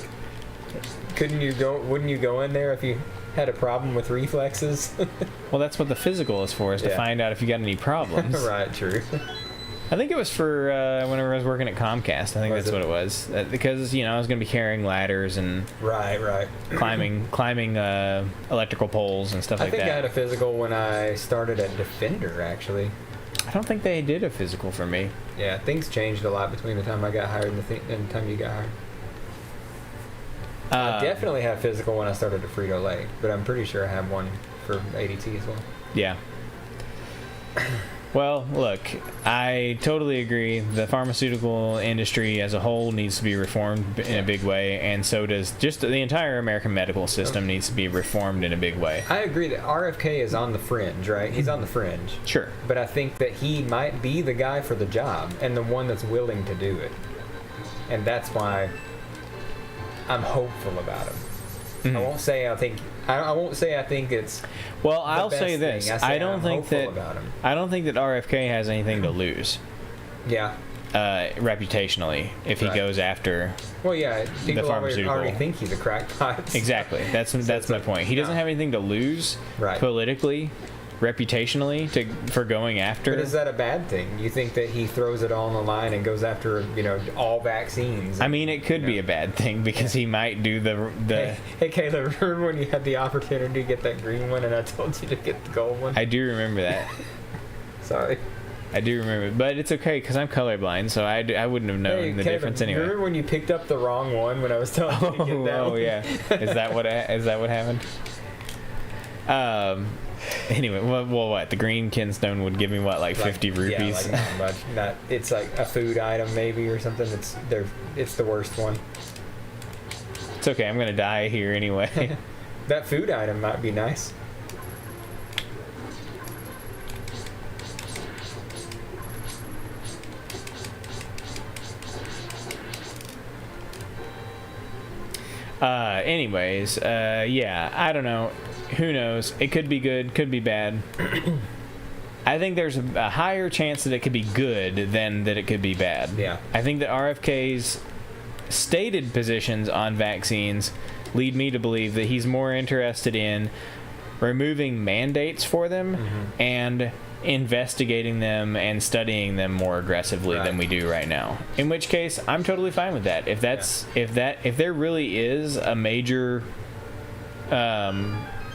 wouldn't you go in there if you had a problem with reflexes? Well, that's what the physical is for, to find out if you got any problems. Right, true. I think it was for whenever I was working at Comcast. I think that's what it was. Because, I was going to be carrying ladders and... Right. climbing electrical poles and stuff like that. I think I had a physical when I started at Defender, actually. I don't think they did a physical for me. Yeah, things changed a lot between the time I got hired and the time you got hired. I definitely had a physical when I started at Frito-Lay, but I'm pretty sure I have one for ADT as well. Yeah. Well, look, I totally agree. The pharmaceutical industry as a whole needs to be reformed in a big way, and so does just the entire American medical system needs to be reformed in a big way. I agree that RFK is on the fringe, right? He's on the fringe. Sure. But I think that he might be the guy for the job and the one that's willing to do it. And that's why I'm hopeful about him. Mm-hmm. I won't say I think it's. Well, I'll say this. I don't think that RFK has anything to lose. Yeah. Reputationally, if he goes after. Well, yeah, people the pharmaceutical. already think he's a crackpot. Exactly. That's my point. He doesn't have anything to lose politically, reputationally for going after. But is that a bad thing? You think that he throws it all on the line and goes after all vaccines? I mean, it could be a bad thing because he might do the. Hey, Caleb, remember when you had the opportunity to get that green one and I told you to get the gold one? I do remember that. Sorry. I do remember, but it's okay because I'm colorblind, so I wouldn't have known the difference anyway. Remember when you picked up the wrong one when I was telling you to get that one? Oh yeah, is that what happened? Anyway, well, what? The green Kinstone would give me what, like 50 rupees? Yeah, like not much. It's like a food item maybe or something. It's the worst one. It's okay. I'm gonna die here anyway. That food item might be nice. Anyways, yeah, I don't know. Who knows? It could be good, could be bad. I think there's a higher chance that it could be good than that it could be bad. Yeah. I think that RFK's stated positions on vaccines lead me to believe that he's more interested in removing mandates for them and investigating them and studying them more aggressively than we do right now. In which case, I'm totally fine with that. If there really is a major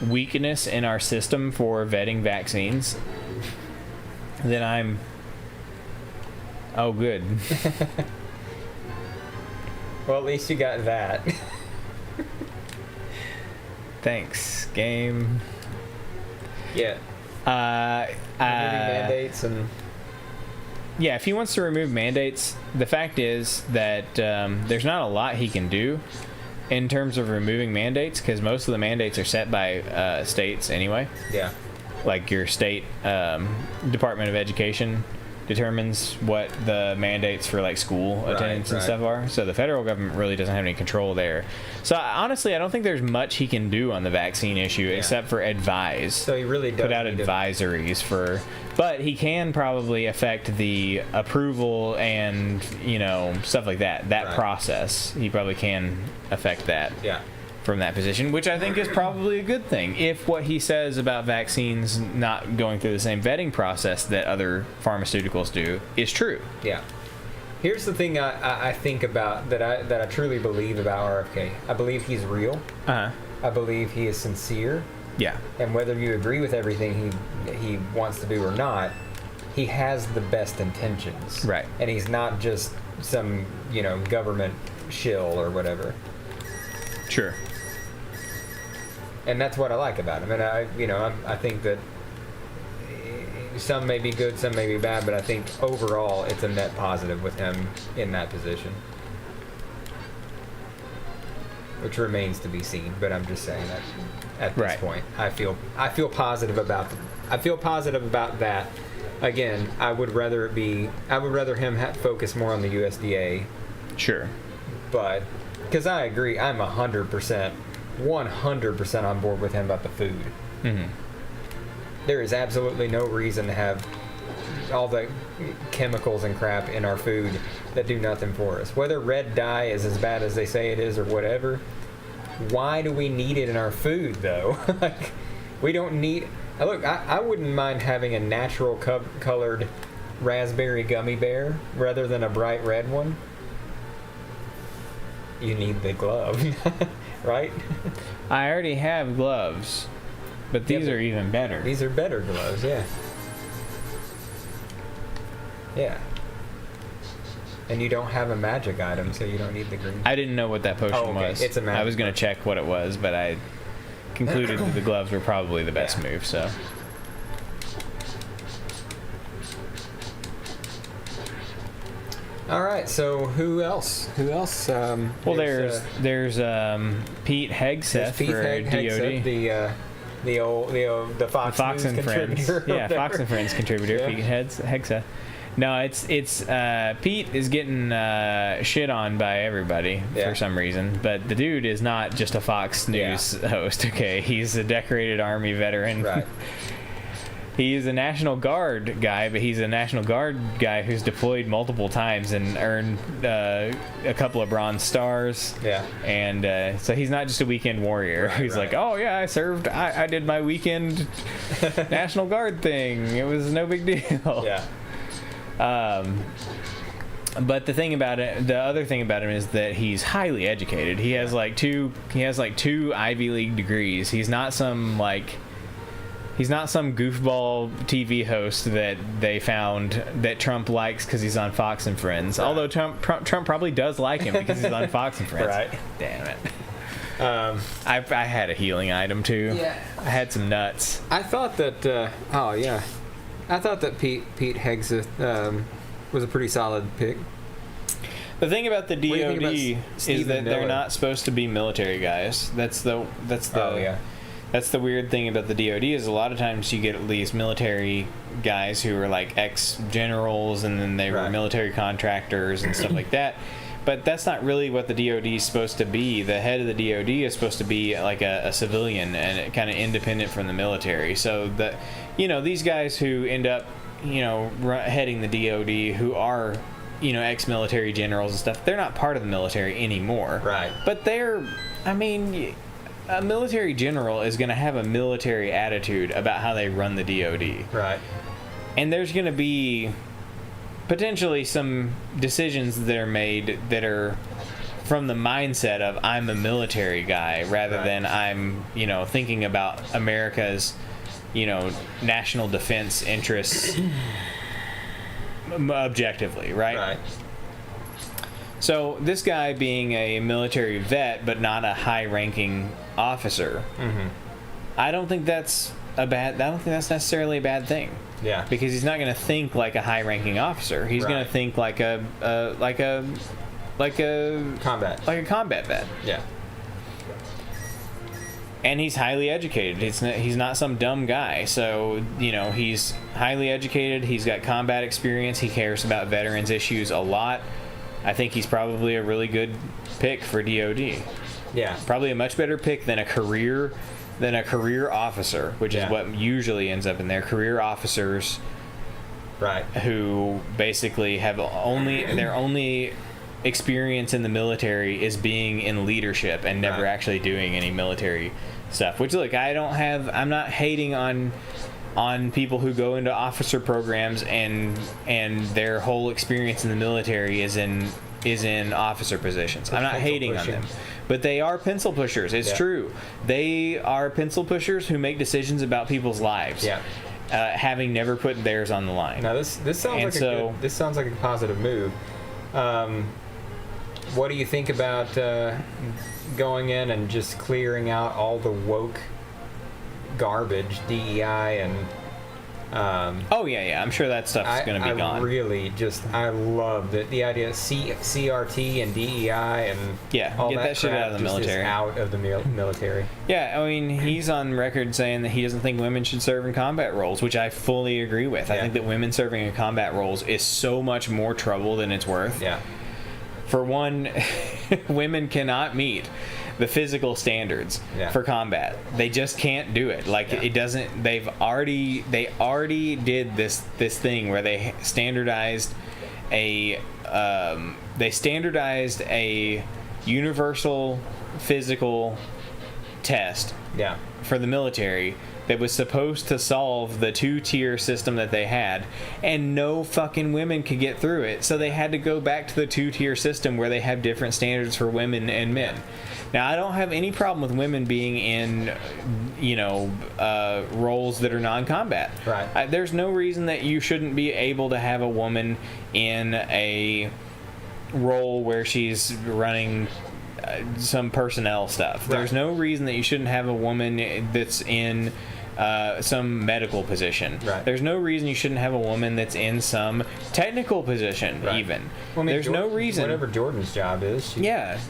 weakness in our system for vetting vaccines, then I'm good. Well, at least you got that. Thanks, game. Yeah. Removing mandates and. Yeah, if he wants to remove mandates, the fact is that there's not a lot he can do in terms of removing mandates because most of the mandates are set by states anyway. Yeah. Like your state Department of Education determines what the mandates for like school attendance and stuff are. So the federal government really doesn't have any control there. So honestly, I don't think there's much he can do on the vaccine issue except for advise. So he really does put out advisories for, but he can probably affect the approval and stuff like that. That process, he probably can affect that. Yeah. From that position, which I think is probably a good thing if what he says about vaccines not going through the same vetting process that other pharmaceuticals do is true. Yeah. Here's the thing I think about that I truly believe about RFK. I believe he's real. Uh-huh. I believe he is sincere. Yeah. And whether you agree with everything he wants to do or not, he has the best intentions. Right. And he's not just some, government shill or whatever. Sure. And that's what I like about him. And I think that some may be good, some may be bad, but I think overall it's a net positive with him in that position, which remains to be seen. But I'm just saying that at this point, I feel positive about that. Again, I would rather him focus more on the USDA. Sure. But because I agree, I'm 100% on board with him about the food. Mm-hmm. There is absolutely no reason to have all the chemicals and crap in our food that do nothing for us. Whether red dye is as bad as they say it is or whatever, why do we need it in our food, though? Like, we don't need... Look, I wouldn't mind having a natural colored raspberry gummy bear rather than a bright red one. You need the glove. Right? I already have gloves, but these are even better. These are better gloves, yeah. Yeah. And you don't have a magic item, so you don't need the green. I didn't know what that potion was. It's a magic I was going to check what it was, but I concluded that the gloves were probably the best move, so... All right, so who else? Well, there's Pete Hegseth for DOD. The Fox and News Friends. Yeah, Fox and Friends contributor, Yeah. Pete Hegseth. No, it's Pete is getting shit on by everybody for some reason, but the dude is not just a Fox News host. Okay, he's a decorated Army veteran. Right. He's a National Guard guy, but he's a National Guard guy who's deployed multiple times and earned a couple of Bronze Stars. Yeah. And so he's not just a weekend warrior. He's like, oh, yeah, I served. I did my weekend National Guard thing. It was no big deal. Yeah. But the other thing about him is that he's highly educated. He has like two Ivy League degrees. He's not some goofball TV host that they found that Trump likes because he's on Fox and Friends. Right. Although Trump probably does like him because he's on Fox and Friends. Right. Damn it. I had a healing item too. Yeah. I had some nuts. I thought that. I thought that Pete Hegseth was a pretty solid pick. The thing about the DOD is that they're not supposed to be military guys. That's the weird thing about the DOD is a lot of times you get these military guys who are like ex-generals and then they were military contractors and stuff like that. But that's not really what the DOD is supposed to be. The head of the DOD is supposed to be like a civilian and kind of independent from the military. So these guys who end up, heading the DOD who are, ex-military generals and stuff, they're not part of the military anymore. Right. But a military general is going to have a military attitude about how they run the DOD. Right. And there's going to be potentially some decisions that are made that are from the mindset of I'm a military guy rather than I'm, thinking about America's, national defense interests objectively, right? Right. So this guy being a military vet but not a high-ranking officer, I don't think that's necessarily a bad thing. Yeah. Because he's not going to think like a high-ranking officer. He's going to think like a combat vet. Yeah. And he's highly educated. He's not some dumb guy. So, he's highly educated. He's got combat experience. He cares about veterans issues a lot. I think he's probably a really good pick for DOD. Yeah. Probably a much better pick than a career officer, which is what usually ends up in there. Career officers, right, who basically have their only experience in the military is being in leadership and never actually doing any military stuff. Which, look, I'm not hating on people who go into officer programs and their whole experience in the military is in officer positions. I'm not hating on them. But they are pencil pushers. It's true. They are pencil pushers who make decisions about people's lives. Yeah. Having never put theirs on the line. Now this sounds like a positive move. What do you think about going in and just clearing out all the woke garbage, DEI and I'm sure that stuff's going to be gone. I love the idea of CRT and DEI and all get that shit out of the military. Out of the military. Yeah, I mean, he's on record saying that he doesn't think women should serve in combat roles, which I fully agree with. I think that women serving in combat roles is so much more trouble than it's worth. Yeah. For one, women cannot meet the physical standards for combat. They just can't do it. It doesn't. They already did this thing where they standardized a universal physical test for the military that was supposed to solve the 2-tier system that they had, and no fucking women could get through it, so they had to go back to the 2-tier system where they have different standards for women and men. Now, I don't have any problem with women being in, roles that are non-combat. Right. There's no reason that you shouldn't be able to have a woman in a role where she's running some personnel stuff. Right. There's no reason that you shouldn't have a woman that's in some medical position. Right. There's no reason you shouldn't have a woman that's in some technical position, even. Well, there's no reason. Whatever Jordan's job is.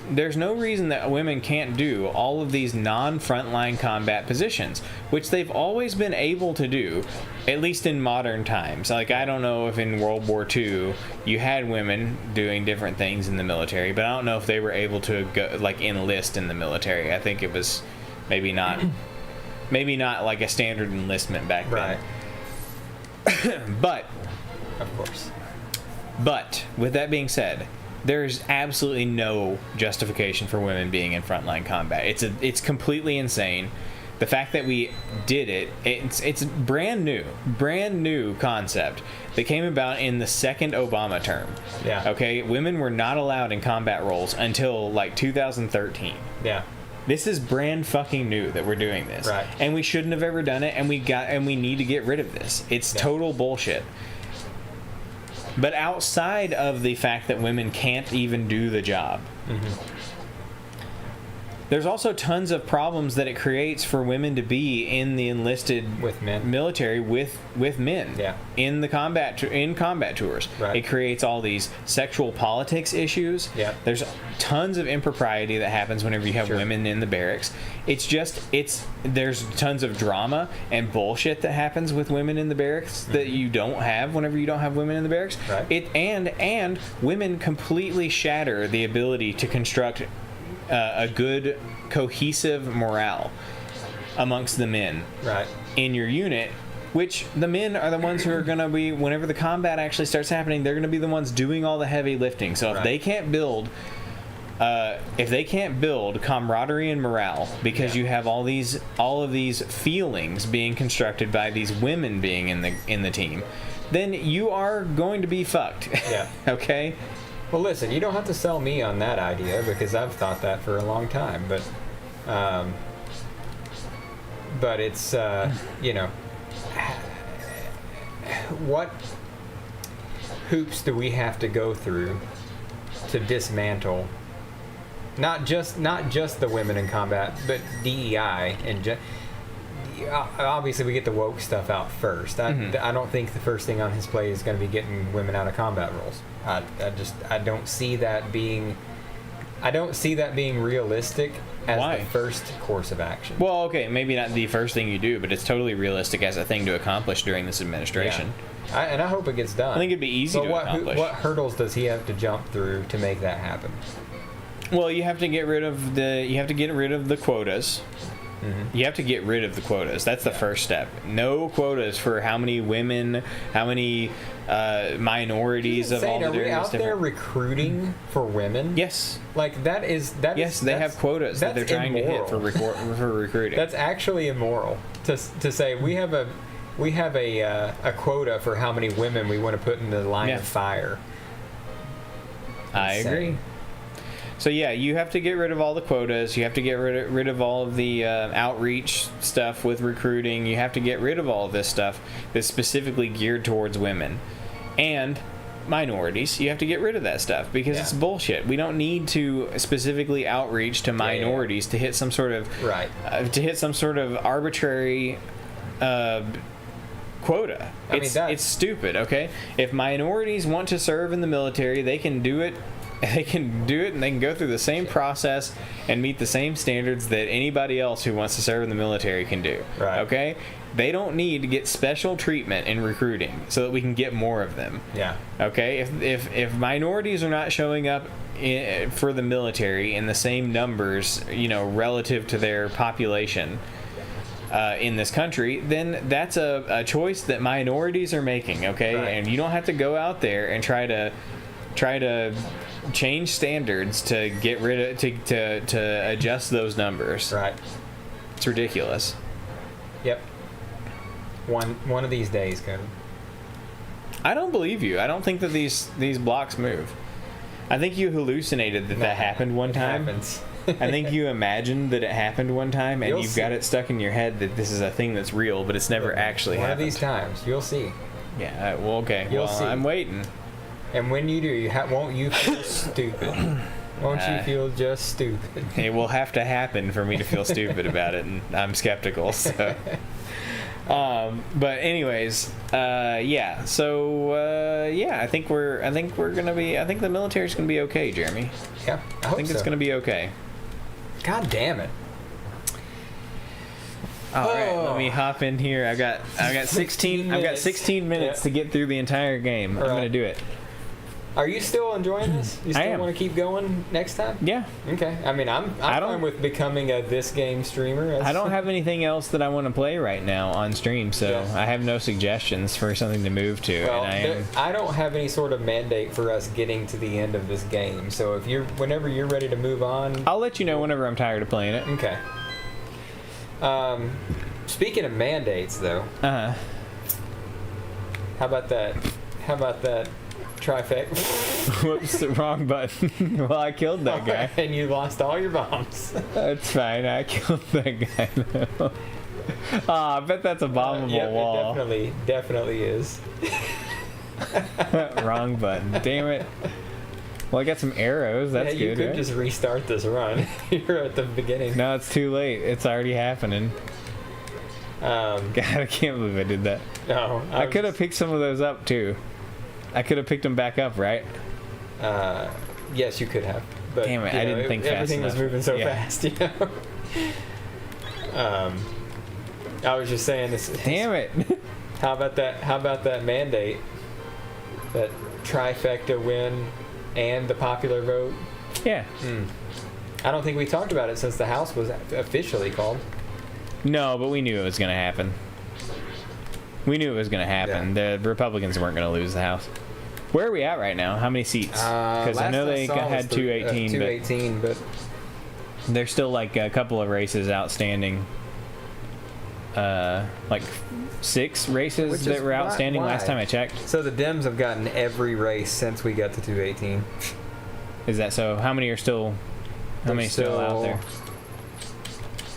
There's no reason that women can't do all of these non-frontline combat positions, which they've always been able to do, at least in modern times. I don't know if in World War II you had women doing different things in the military, but I don't know if they were able to go, enlist in the military. I think it was maybe not like a standard enlistment back then. Right. But, of course. But, with that being said, there's absolutely no justification for women being in frontline combat. It's completely insane. The fact that we did it's brand new concept that came about in the second Obama term. Yeah. Okay, women were not allowed in combat roles until 2013. Yeah. This is brand fucking new that we're doing this. Right. And we shouldn't have ever done it, and we need to get rid of this. It's total bullshit. But outside of the fact that women can't even do the job, there's also tons of problems that it creates for women to be in the enlisted military with men in the combat tours. Right. It creates all these sexual politics issues. Yeah. There's tons of impropriety that happens whenever you have women in the barracks. There's tons of drama and bullshit that happens with women in the barracks that you don't have whenever you don't have women in the barracks. Right. And women completely shatter the ability to construct a good cohesive morale amongst the men in your unit, which the men are the ones who are going to be, whenever the combat actually starts happening, they're going to be the ones doing all the heavy lifting. So if they can't build camaraderie and morale because you have all of these feelings being constructed by these women being in the team, then you are going to be fucked. Yeah. Okay? Well, listen, you don't have to sell me on that idea because I've thought that for a long time. But it's, what hoops do we have to go through to dismantle not just the women in combat, but DEI and obviously we get the woke stuff out first. I don't think the first thing on his plate is going to be getting women out of combat roles. I don't see that being realistic as Why? the first course of action. Well, okay, maybe not the first thing you do, but it's totally realistic as a thing to accomplish during this administration. Yeah. And I hope it gets done. I think it'd be easy to accomplish. What hurdles does he have to jump through to make that happen? Well, you have to get rid of the quotas. Mm-hmm. You have to get rid of the quotas. That's the first step. No quotas for how many women, how many minorities of all the various different... Are we out there recruiting for women? Yes. Like yes, they have quotas that they're trying immoral. To hit for recruiting. That's actually immoral to say we have a quota for how many women we want to put in the line of fire. I agree. So yeah, you have to get rid of all the quotas. You have to get rid of all of the outreach stuff with recruiting. You have to get rid of all of this stuff that's specifically geared towards women and minorities. You have to get rid of that stuff because it's bullshit. We don't need to specifically outreach to minorities to hit some sort of arbitrary quota. It's stupid. Okay, if minorities want to serve in the military, they can do it. They can do it, and they can go through the same process and meet the same standards that anybody else who wants to serve in the military can do. Right. Okay? They don't need to get special treatment in recruiting so that we can get more of them. Yeah. Okay? If minorities are not showing up for the military in the same numbers, relative to their population in this country, then that's a choice that minorities are making. Okay? Right. And you don't have to go out there and try to change standards to get rid of to adjust those numbers. Right. It's ridiculous. Yep. One of these days, Cody. I don't believe you. I don't think that these blocks move. I think you hallucinated that happened one time. It happens. I think you imagined that it happened one time, and you've got it stuck in your head that this is a thing that's real, but it's never actually happened. One of these times, you'll see. Yeah. Well, okay. You'll see. I'm waiting. And when you do, won't you feel stupid? Won't you feel just stupid? It will have to happen for me to feel stupid about it, and I'm skeptical. So, but anyways, yeah. So yeah, I think the military's gonna be okay, Jeremy. Yeah, I think it's gonna be okay. God damn it! All right, let me hop in here. I've got 16 minutes to get through the entire game. I'm gonna do it. Are you still enjoying this? You still want to keep going next time? Yeah. Okay. I mean, I'm fine with becoming a this game streamer. I don't have anything else that I want to play right now on stream, so I have no suggestions for something to move to. Well, and I don't have any sort of mandate for us getting to the end of this game. So whenever you're ready to move on, I'll let you know whenever I'm tired of playing it. Okay. Speaking of mandates, though. Uh-huh. How about that trifecta? Whoops, the wrong button. Well, I killed that guy. And you lost all your bombs. That's fine. I killed that guy, though. I bet that's a bombable wall. It definitely is. Wrong button. Damn it. Well, I got some arrows. That's good. You could just restart this run. You're at the beginning. No, it's too late. It's already happening. God, I can't believe I did that. No. I could have picked some of those up, too. I could have picked them back up, right? Yes, you could have. But, damn it, I didn't think fast everything enough. was moving so fast, I was just saying this. Damn it. How about that mandate? That trifecta win and the popular vote? Yeah. I don't think we talked about it since the House was officially called. No, but we knew it was going to happen. We knew it was going to happen. Yeah. The Republicans weren't going to lose the House. Where are we at right now? How many seats? Because I know they had 218, but there's still like a couple of races outstanding. Like 6 races that were outstanding last time I checked. So the Dems have gotten every race since we got to 218. Is that so? How many are still? How many still out there?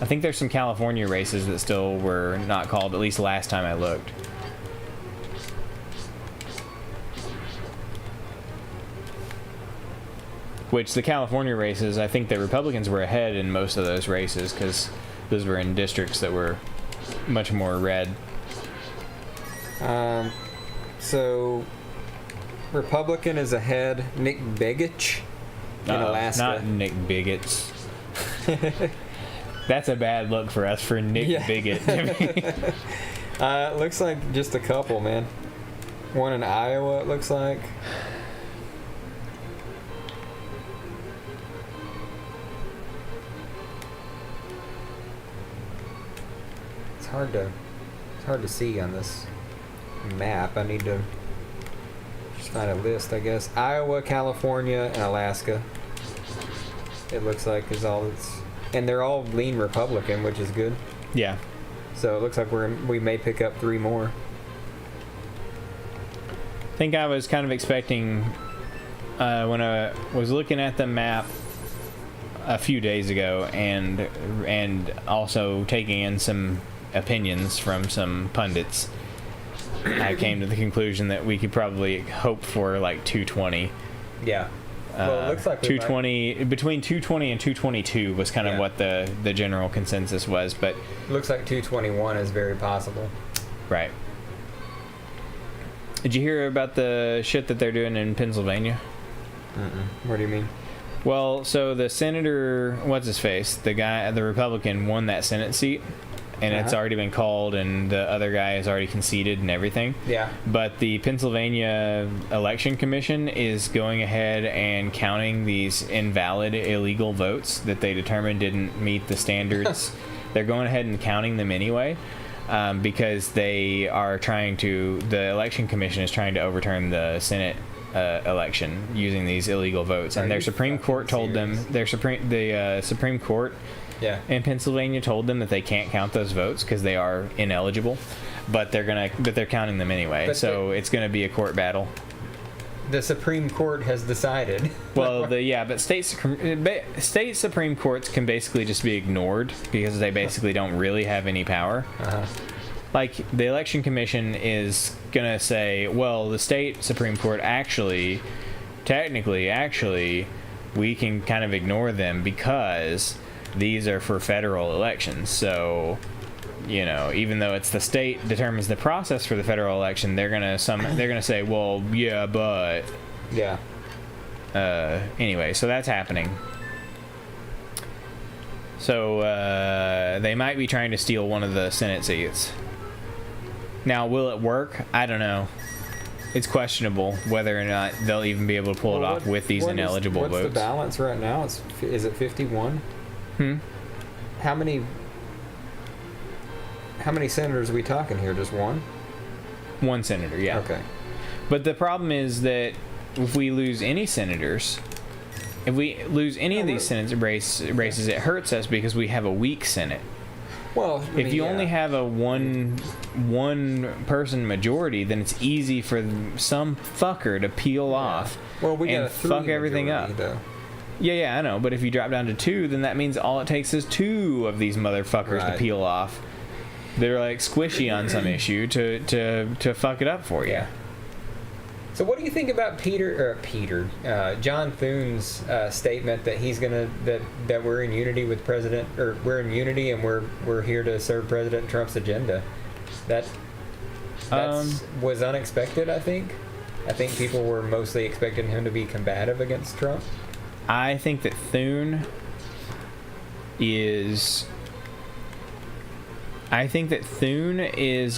I think there's some California races that still were not called, at least last time I looked. Which the California races, I think the Republicans were ahead in most of those races because those were in districts that were much more red. So Republican is ahead. Nick Begich in Alaska. Not Nick Bigots. That's a bad look for us for Nick Bigot. Looks like just a couple, man. One in Iowa, it looks like. It's hard to see on this map. I need to just find a list, I guess. Iowa, California, and Alaska. It looks like is all it's, and they're all lean Republican, which is good. Yeah. So it looks like we may pick up 3 more. I think I was kind of expecting when I was looking at the map a few days ago, and also taking in some opinions from some pundits. I came to the conclusion that we could probably hope for like 220. Yeah. Well, it looks like 220 between 220 and 222 was kind of what the general consensus was, but it looks like 221 is very possible. Right. Did you hear about the shit that they're doing in Pennsylvania? What do you mean? Well, so the senator, what's his face, the Republican won that Senate seat, and it's already been called, and the other guy has already conceded and everything. Yeah. But the Pennsylvania Election Commission is going ahead and counting these invalid, illegal votes that they determined didn't meet the standards. They're going ahead and counting them anyway, because they are the Election Commission is trying to overturn the Senate election using these illegal votes. And their Supreme Court told them, the Supreme Court in Pennsylvania told them that they can't count those votes because they are ineligible, but they're counting them anyway. So it's going to be a court battle. The Supreme Court has decided. Well, but state Supreme Courts can basically just be ignored because they basically don't really have any power. Like, the Election Commission is going to say, well, the state Supreme Court technically, we can kind of ignore them because these are for federal elections. So, even though it's the state determines the process for the federal election, they're gonna say, well, yeah, but anyway, so that's happening. So they might be trying to steal one of the Senate seats. Now, will it work? I don't know. It's questionable whether or not they'll even be able to pull it off with these ineligible votes. What's the balance right now? Is it 51? How many senators are we talking here? Just one? One senator, yeah. Okay. But the problem is that if we lose any senators, if we lose any of these Senate races, it hurts us because we have a weak Senate. Well, if you only have a one person majority, then it's easy for some fucker to peel off and fuck everything up. Though. Yeah, I know. But if you drop down to 2, then that means all it takes is 2 of these motherfuckers to peel off. They're like squishy on some issue to fuck it up for you. Yeah. So what do you think about John Thune's statement that he's that we're in unity with we're in unity and we're here to serve President Trump's agenda? That was unexpected, I think. I think people were mostly expecting him to be combative against Trump. I think that Thune is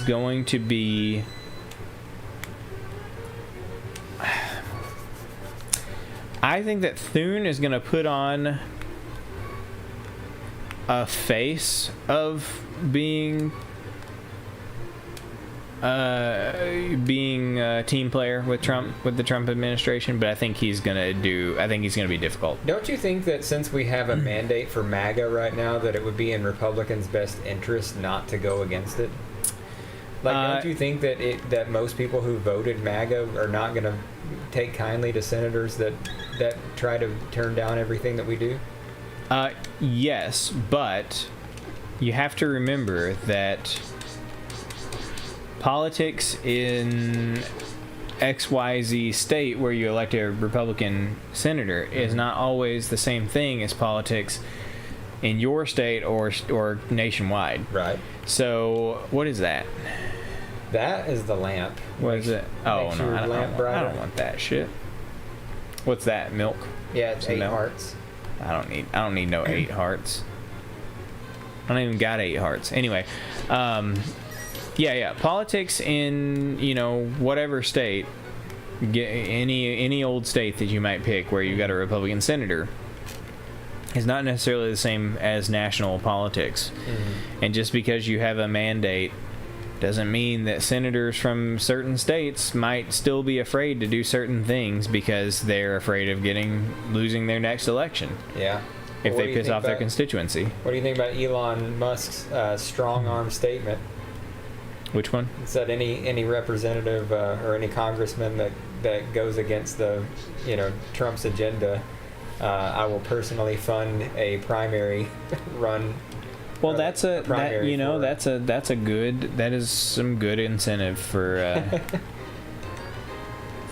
going to be... I think that Thune is going to put on a face of being a team player with Trump, with the Trump administration, but I think he's going to be difficult. Don't you think that since we have a mandate for MAGA right now, that it would be in Republicans' best interest not to go against it? Don't you think that most people who voted MAGA are not going to take kindly to senators that try to turn down everything that we do? Yes, but you have to remember that politics in XYZ state where you elect a Republican senator is not always the same thing as politics in your state or nationwide. Right. So, what is that? That is the lamp. What is it? Oh, no, I don't want that shit. What's that? Milk? Yeah, it's 8 hearts. I don't need no 8 hearts. I don't even got 8 hearts. Anyway, yeah. Politics in, whatever state, any old state that you might pick where you got a Republican senator, is not necessarily the same as national politics. Mm-hmm. And just because you have a mandate doesn't mean that senators from certain states might still be afraid to do certain things because they're afraid of losing their next election. Yeah. If they piss off their constituency. What do you think about Elon Musk's strong arm statement? Which one? It said any representative or any congressman that goes against the Trump's agenda, I will personally fund a primary run. Well, that is some good incentive for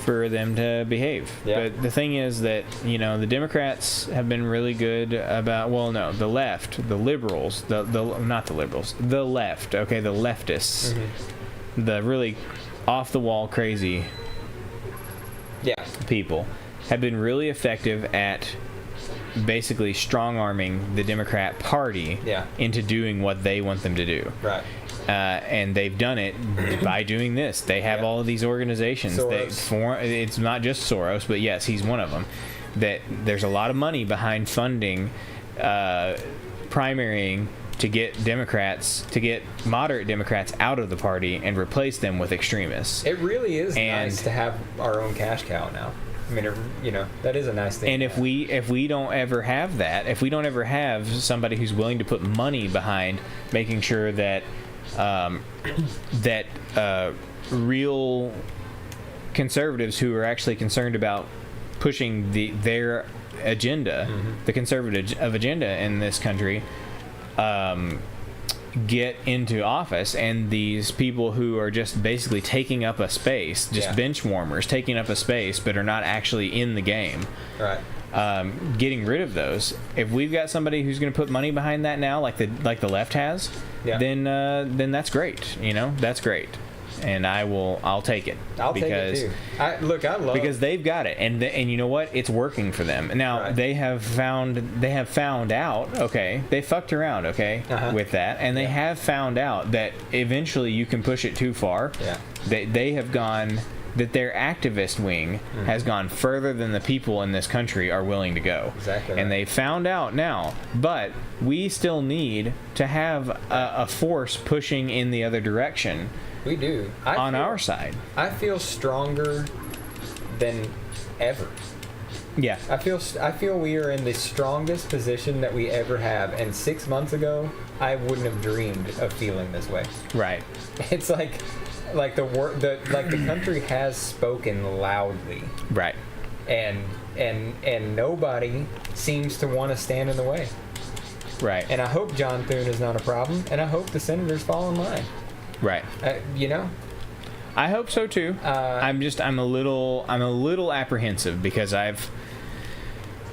for them to behave. Yeah. But the thing is that the Democrats have been really good about the left, the liberals, not the liberals, the left. Okay, the leftists, mm-hmm. the really off the wall crazy people have been really effective at basically strong-arming the Democrat Party into doing what they want them to do. Right. And they've done it by doing this. They have all of these organizations. It's not just Soros, but yes, he's one of them. That there's a lot of money behind funding primarying to get moderate Democrats out of the party and replace them with extremists. It really is nice to have our own cash cow now. I mean, that is a nice thing. And if we don't ever have that, if we don't ever have somebody who's willing to put money behind making sure that real conservatives who are actually concerned about pushing their agenda, mm-hmm. the conservative agenda in this country, get into office, and these people who are just basically taking up a space, bench warmers taking up a space but are not actually in the game, right? Getting rid of those. If we've got somebody who's going to put money behind that now, like the left has, then that's great. That's great, and I'll take it. I'll take it too. I love because they've got it, and you know what? It's working for them. Now they have found out. Okay, they fucked around. Okay, with that, and they have found out that eventually you can push it too far. Yeah, they have gone. That their activist wing has gone further than the people in this country are willing to go. Exactly. Right. And they found out now, but we still need to have a force pushing in the other direction. We do. On our side. I feel stronger than ever. Yeah. I feel we are in the strongest position that we ever have, and 6 months ago, I wouldn't have dreamed of feeling this way. Right. It's like the country has spoken loudly, right, and nobody seems to want to stand in the way, right. And I hope John Thune is not a problem, and I hope the senators fall in line, right. I hope so too. I'm a little apprehensive because I've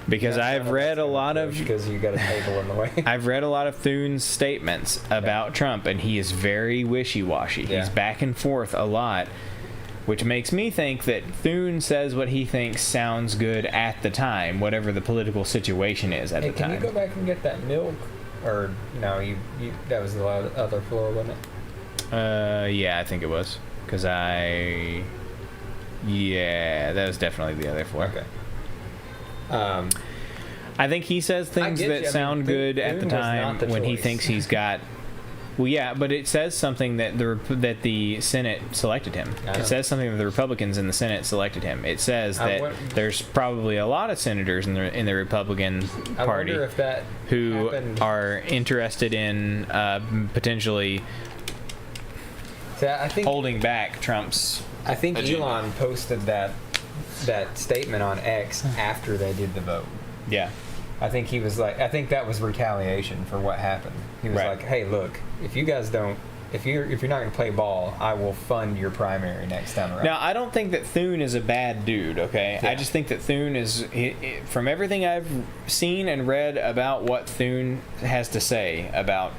read a lot of because you got a table in the way. I've read a lot of Thune's statements about Trump, and he is very wishy-washy. Yeah. He's back and forth a lot, which makes me think that Thune says what he thinks sounds good at the time, whatever the political situation is at the time. Can you go back and get that milk? Or no, you that was the other floor, wasn't it? Yeah, I think it was because that was definitely the other floor. Okay. I think he says things that sound good at the time when he thinks he's got. Well, yeah, but it says something that the Senate selected him. It says something that the Republicans in the Senate selected him. It says that there's probably a lot of senators in the Republican Party who are interested in potentially holding back Trump's. I think agenda. Elon posted that statement on X after they did the vote. Yeah. I think that was retaliation for what happened. He was like, "Hey, look, if you guys don't, if you're not going to play ball, I will fund your primary next time around." Now, I don't think that Thune is a bad dude, okay? Yeah. I just think that Thune is, from everything I've seen and read about what Thune has to say about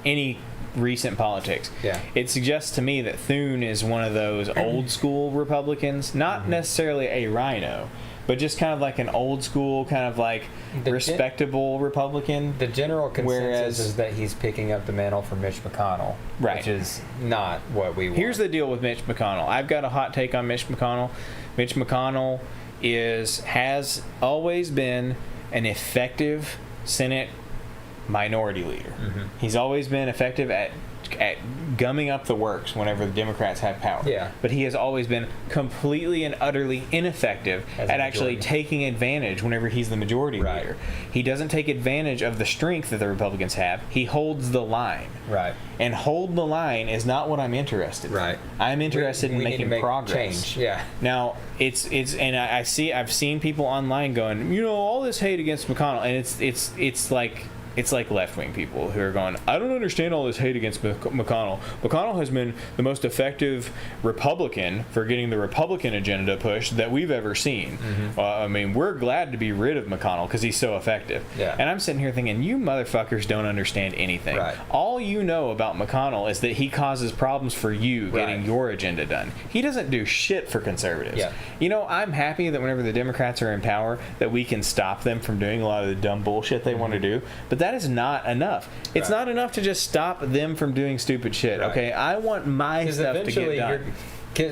any recent politics. Yeah. It suggests to me that Thune is one of those old school Republicans, not necessarily a rhino, but just kind of like an old school, kind of like respectable Republican. The general consensus is that he's picking up the mantle from Mitch McConnell, right? Which is not what we want. Here's the deal with Mitch McConnell. I've got a hot take on Mitch McConnell. Mitch McConnell has always been an effective Senate minority leader. He's always been effective at gumming up the works whenever the Democrats have power. Yeah. But he has always been completely and utterly ineffective at actually taking advantage whenever he's the majority leader. He doesn't take advantage of the strength that the Republicans have. He holds the line. Right. And hold the line is not what I'm interested in. Right. I'm interested in making progress. Change. Yeah. Now, and I've seen people online going, all this hate against McConnell, and it's like left-wing people who are going, I don't understand all this hate against McConnell. McConnell has been the most effective Republican for getting the Republican agenda pushed that we've ever seen. I mean, we're glad to be rid of McConnell because he's so effective. Yeah. And I'm sitting here thinking, you motherfuckers don't understand anything. Right. All you know about McConnell is that he causes problems for you getting your agenda done. He doesn't do shit for conservatives. Yeah. I'm happy that whenever the Democrats are in power, that we can stop them from doing a lot of the dumb bullshit they want to do. But that is not enough. It's not enough to just stop them from doing stupid shit. Okay, I want my stuff to get done.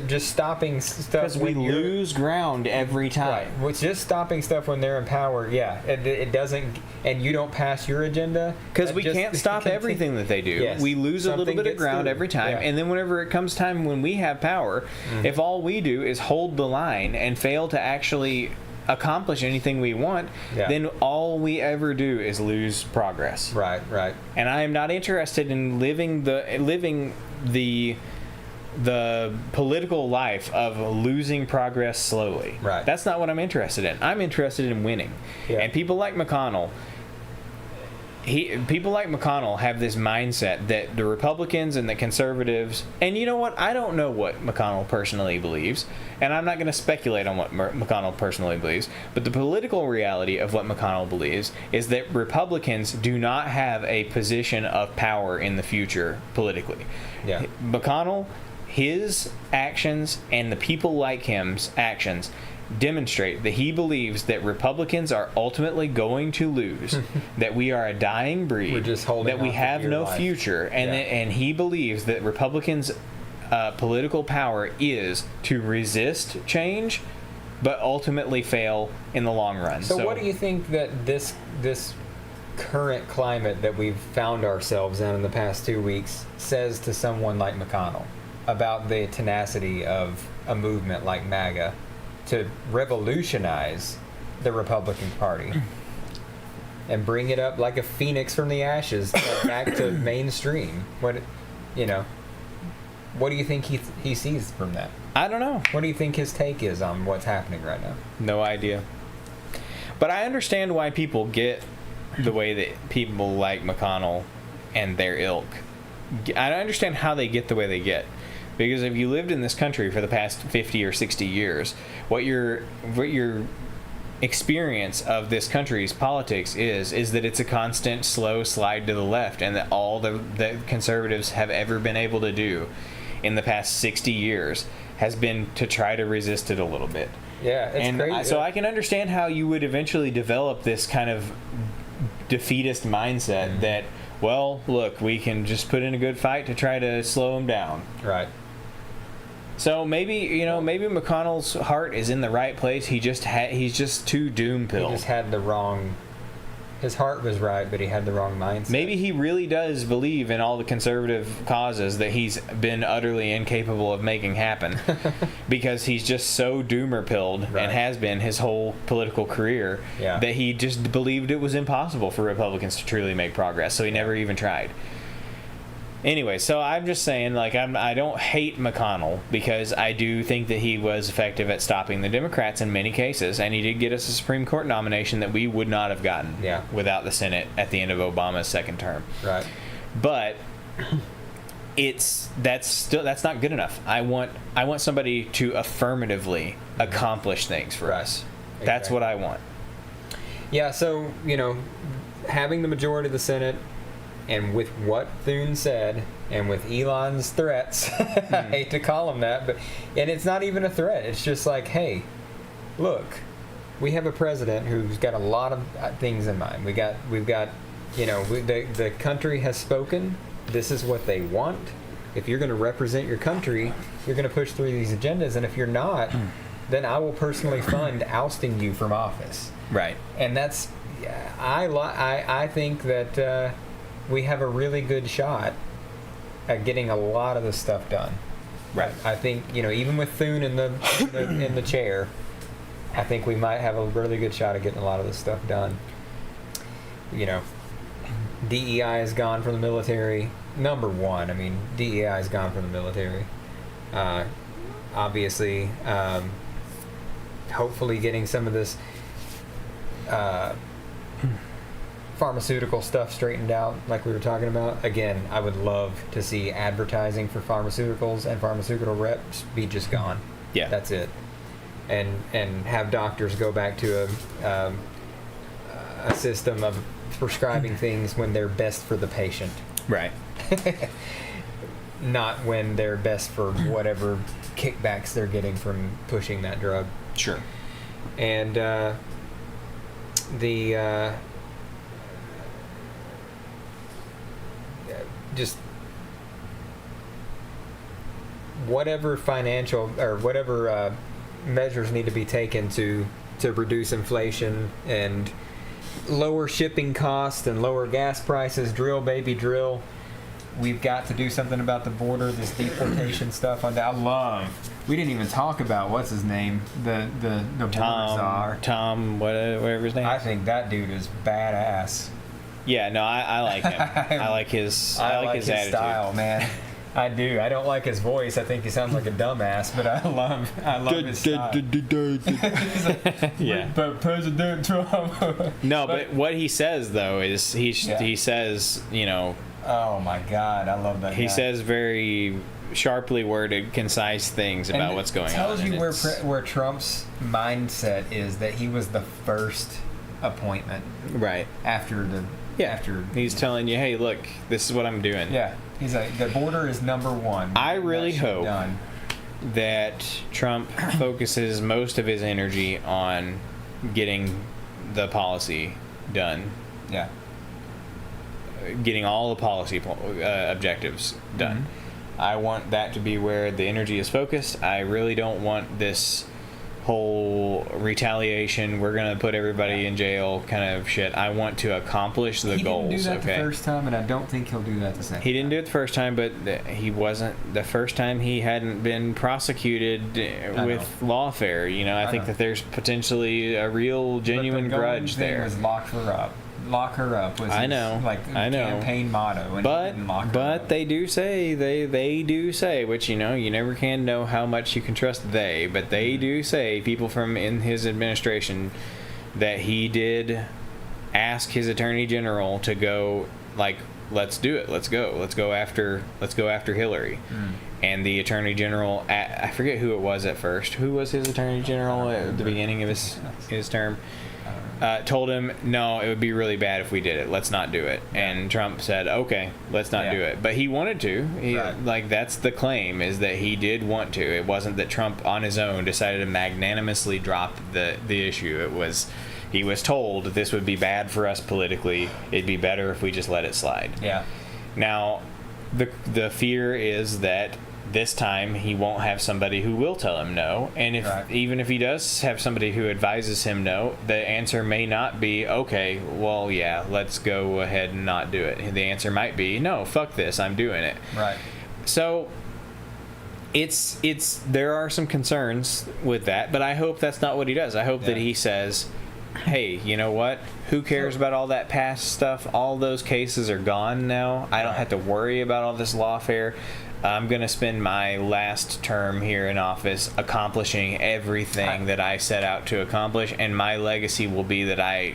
Just stopping stuff because we lose ground every time. Right. Well, just stopping stuff when they're in power. Yeah, it doesn't, and you don't pass your agenda because we can't stop everything that they do. Yes. We lose a little bit of ground every time, and then whenever it comes time when we have power, if all we do is hold the line and fail to actually accomplish anything we want, then all we ever do is lose progress. Right. And I am not interested in living the political life of losing progress slowly. Right. That's not what I'm interested in. I'm interested in winning. Yeah. And people like McConnell, have this mindset that the Republicans and the conservatives, and you know what? I don't know what McConnell personally believes, and I'm not going to speculate on what McConnell personally believes, but the political reality of what McConnell believes is that Republicans do not have a position of power in the future politically. Yeah. McConnell, his actions and the people like him's actions demonstrate that he believes that Republicans are ultimately going to lose, that we are a dying breed, we're just holding that we have no future, and he believes that Republicans' political power is to resist change, but ultimately fail in the long run. So what do you think that this current climate that we've found ourselves in the past 2 weeks says to someone like McConnell about the tenacity of a movement like MAGA to revolutionize the Republican Party and bring it up like a phoenix from the ashes back to mainstream? What do you think he sees from that? I don't know. What do you think his take is on what's happening right now? No idea. But I understand why people get the way that people like McConnell and their ilk. I understand how they get the way they get. Because if you lived in this country for the past 50 or 60 years, what your experience of this country's politics is that it's a constant slow slide to the left, and that all the conservatives have ever been able to do in the past 60 years has been to try to resist it a little bit. Yeah, it's crazy. So I can understand how you would eventually develop this kind of defeatist mindset that, well, look, we can just put in a good fight to try to slow them down. Right. So maybe McConnell's heart is in the right place. He's just too doom-pilled. He just had the wrong. His heart was right, but he had the wrong mindset. Maybe he really does believe in all the conservative causes that he's been utterly incapable of making happen, because he's just so doomer-pilled and has been his whole political career that he just believed it was impossible for Republicans to truly make progress. So he never even tried. Anyway, so I'm just saying, I don't hate McConnell, because I do think that he was effective at stopping the Democrats in many cases, and he did get us a Supreme Court nomination that we would not have gotten without the Senate at the end of Obama's second term. Right. But that's not good enough. I want somebody to affirmatively accomplish things for us. Exactly. That's what I want. Yeah. So having the majority of the Senate And with what Thune said, and with Elon's threats, I hate to call him that, and it's not even a threat. It's just like, hey, look, we have a president who's got a lot of things in mind. We've got, the country has spoken. This is what they want. If you're going to represent your country, you're going to push through these agendas, and if you're not, then I will personally fund ousting you from office. Right. And that's, I think that we have a really good shot at getting a lot of this stuff done. Right. I think, even with Thune in the chair, I think we might have a really good shot at getting a lot of this stuff done. DEI is gone from the military. Number one, DEI is gone from the military. Obviously, hopefully getting some of this pharmaceutical stuff straightened out, like we were talking about. Again, I would love to see advertising for pharmaceuticals and pharmaceutical reps be just gone. Yeah. That's it. And have doctors go back to a system of prescribing things when they're best for the patient. Right. Not when they're best for whatever kickbacks they're getting from pushing that drug. Sure. And just whatever financial or whatever measures need to be taken to reduce inflation and lower shipping costs and lower gas prices. Drill, baby, drill. We've got to do something about the border, this deportation stuff. We didn't even talk about what's his name, the border czar. Tom, whatever his name. I think that dude is badass. Yeah, no, I like him. I like his attitude. Style, man. I do. I don't like his voice. I think he sounds like a dumbass, but I love his style. Yeah. But President Trump. No, but what he says though is he says, oh my God, I love that. He says very sharply worded, concise things about what's going on. Tells you where Trump's mindset is, that he was the first appointment. Right. He's telling you, hey, look, this is what I'm doing. Yeah. He's like, the border is number one. I really hope that Trump focuses most of his energy on getting the policy done. Yeah. Getting all the policy objectives done. Mm-hmm. I want that to be where the energy is focused. I really don't want this whole retaliation, we're going to put everybody in jail kind of shit. I want to accomplish the goals. He didn't do that the first time, and I don't think he'll do that the second time. He didn't do it the first time, but he wasn't the first time. He hadn't been prosecuted with lawfare. I think that there's potentially a real, genuine grudge there. Was lock her up was his campaign motto. But they do say, which, you never can know how much you can trust they, but they do say, people from in his administration, that he did ask his attorney general to go, let's do it, let's go after Hillary. And the attorney general, I forget who it was at first. Who was his attorney general at the beginning of his term? Told him, no, it would be really bad if we did it. Let's not do it. And Trump said, okay, let's not do it. But he wanted to. That's the claim, is that he did want to. It wasn't that Trump on his own decided to magnanimously drop the issue. It was, he was told this would be bad for us politically. It'd be better if we just let it slide. Yeah. Now, the fear is that this time he won't have somebody who will tell him no, and even if he does have somebody who advises him no, the answer may not be, okay, well, yeah, let's go ahead and not do it. The answer might be, no, fuck this, I'm doing it. Right. So there are some concerns with that, but I hope that's not what he does. I hope that he says, hey, you know what? Who cares about all that past stuff? All those cases are gone now. I don't have to worry about all this lawfare. I'm going to spend my last term here in office accomplishing everything that I set out to accomplish, and my legacy will be that I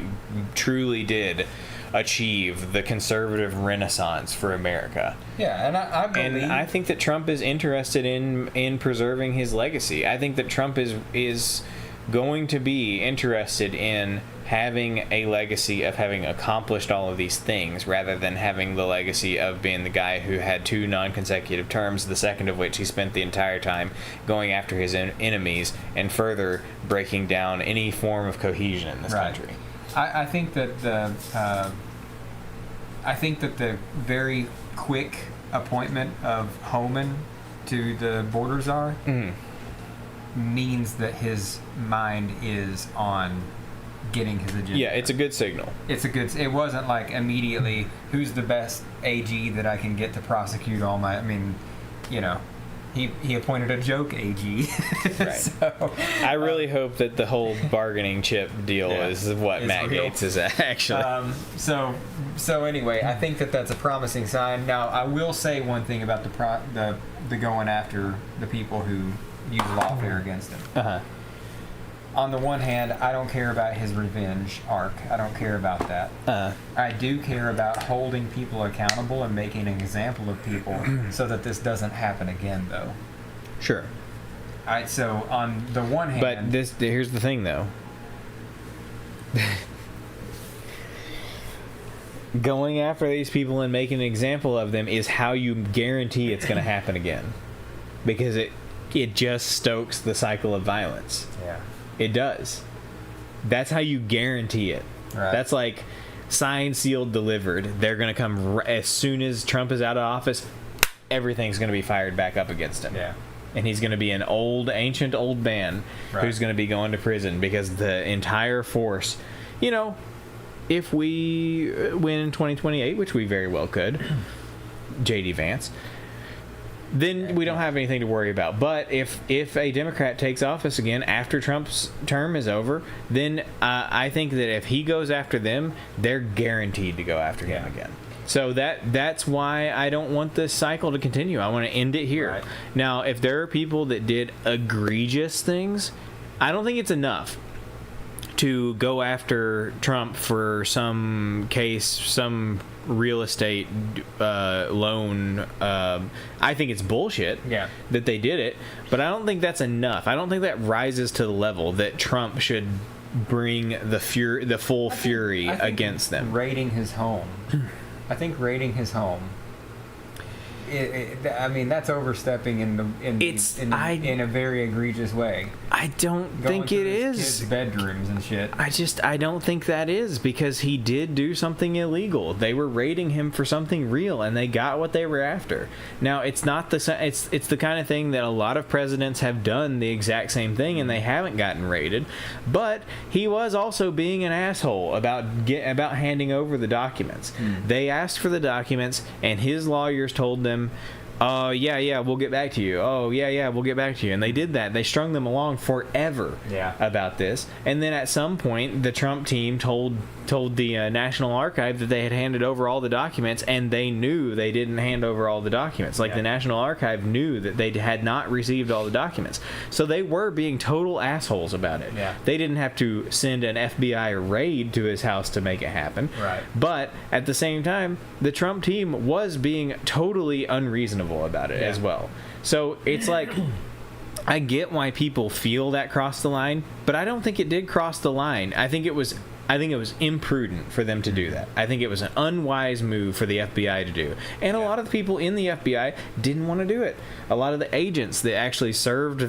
truly did achieve the conservative renaissance for America. Yeah, and I believe... And I think that Trump is interested in preserving his legacy. I think that Trump is going to be interested in having a legacy of having accomplished all of these things rather than having the legacy of being the guy who had 2 non-consecutive terms, the second of which he spent the entire time going after his enemies and further breaking down any form of cohesion in this country. I think that the very quick appointment of Homan to the border czar means that his mind is on getting his agenda. Yeah, it's a good signal. It wasn't like immediately, who's the best AG that I can get to prosecute all my, I mean, you know, he appointed a joke AG. Right. So, I really hope that the whole bargaining chip deal is what Matt real. Gaetz is actually. So anyway, I think that that's a promising sign. Now, I will say one thing about the going after the people who use lawfare against him. Uh-huh. On the one hand, I don't care about his revenge arc. I don't care about that. I do care about holding people accountable and making an example of people so that this doesn't happen again, though. Sure. So on the one hand... But here's the thing, though. Going after these people and making an example of them is how you guarantee it's going to happen again. Because it just stokes the cycle of violence. Yeah. It does. That's how you guarantee it. Right. That's like signed, sealed, delivered. They're going to come as soon as Trump is out of office, everything's going to be fired back up against him. Yeah. And he's going to be an ancient old man who's going to be going to prison because the entire force, you know, if we win in 2028, which we very well could, J.D. Vance, then we don't have anything to worry about. But if a Democrat takes office again after Trump's term is over, then I think that if he goes after them, they're guaranteed to go after him again. So that's why I don't want this cycle to continue. I want to end it here. Right. Now, if there are people that did egregious things, I don't think it's enough to go after Trump for some case, some real estate loan. I think it's bullshit that they did it, but I don't think that's enough. I don't think that rises to the level that Trump should bring the full fury against them. Raiding his home. I think raiding his home. I mean, that's overstepping in a very egregious way. I don't think it is. Kids' bedrooms and shit. I don't think that is, because he did do something illegal. They were raiding him for something real, and they got what they were after. Now, it's not it's the kind of thing that a lot of presidents have done the exact same thing, and they haven't gotten raided. But he was also being an asshole about handing over the documents. They asked for the documents, and his lawyers told them, "Oh, yeah, we'll get back to you. Oh, yeah, we'll get back to you." And they did that. They strung them along forever about this. And then at some point, the Trump team told the National Archive that they had handed over all the documents, and they knew they didn't hand over all the documents. The National Archive knew that they had not received all the documents. So they were being total assholes about it. Yeah. They didn't have to send an FBI raid to his house to make it happen. Right. But at the same time, the Trump team was being totally unreasonable about it as well. So it's like, I get why people feel that crossed the line, but I don't think it did cross the line. I think it was imprudent for them to do that. I think it was an unwise move for the FBI to do. And a lot of the people in the FBI didn't want to do it. A lot of the agents that actually served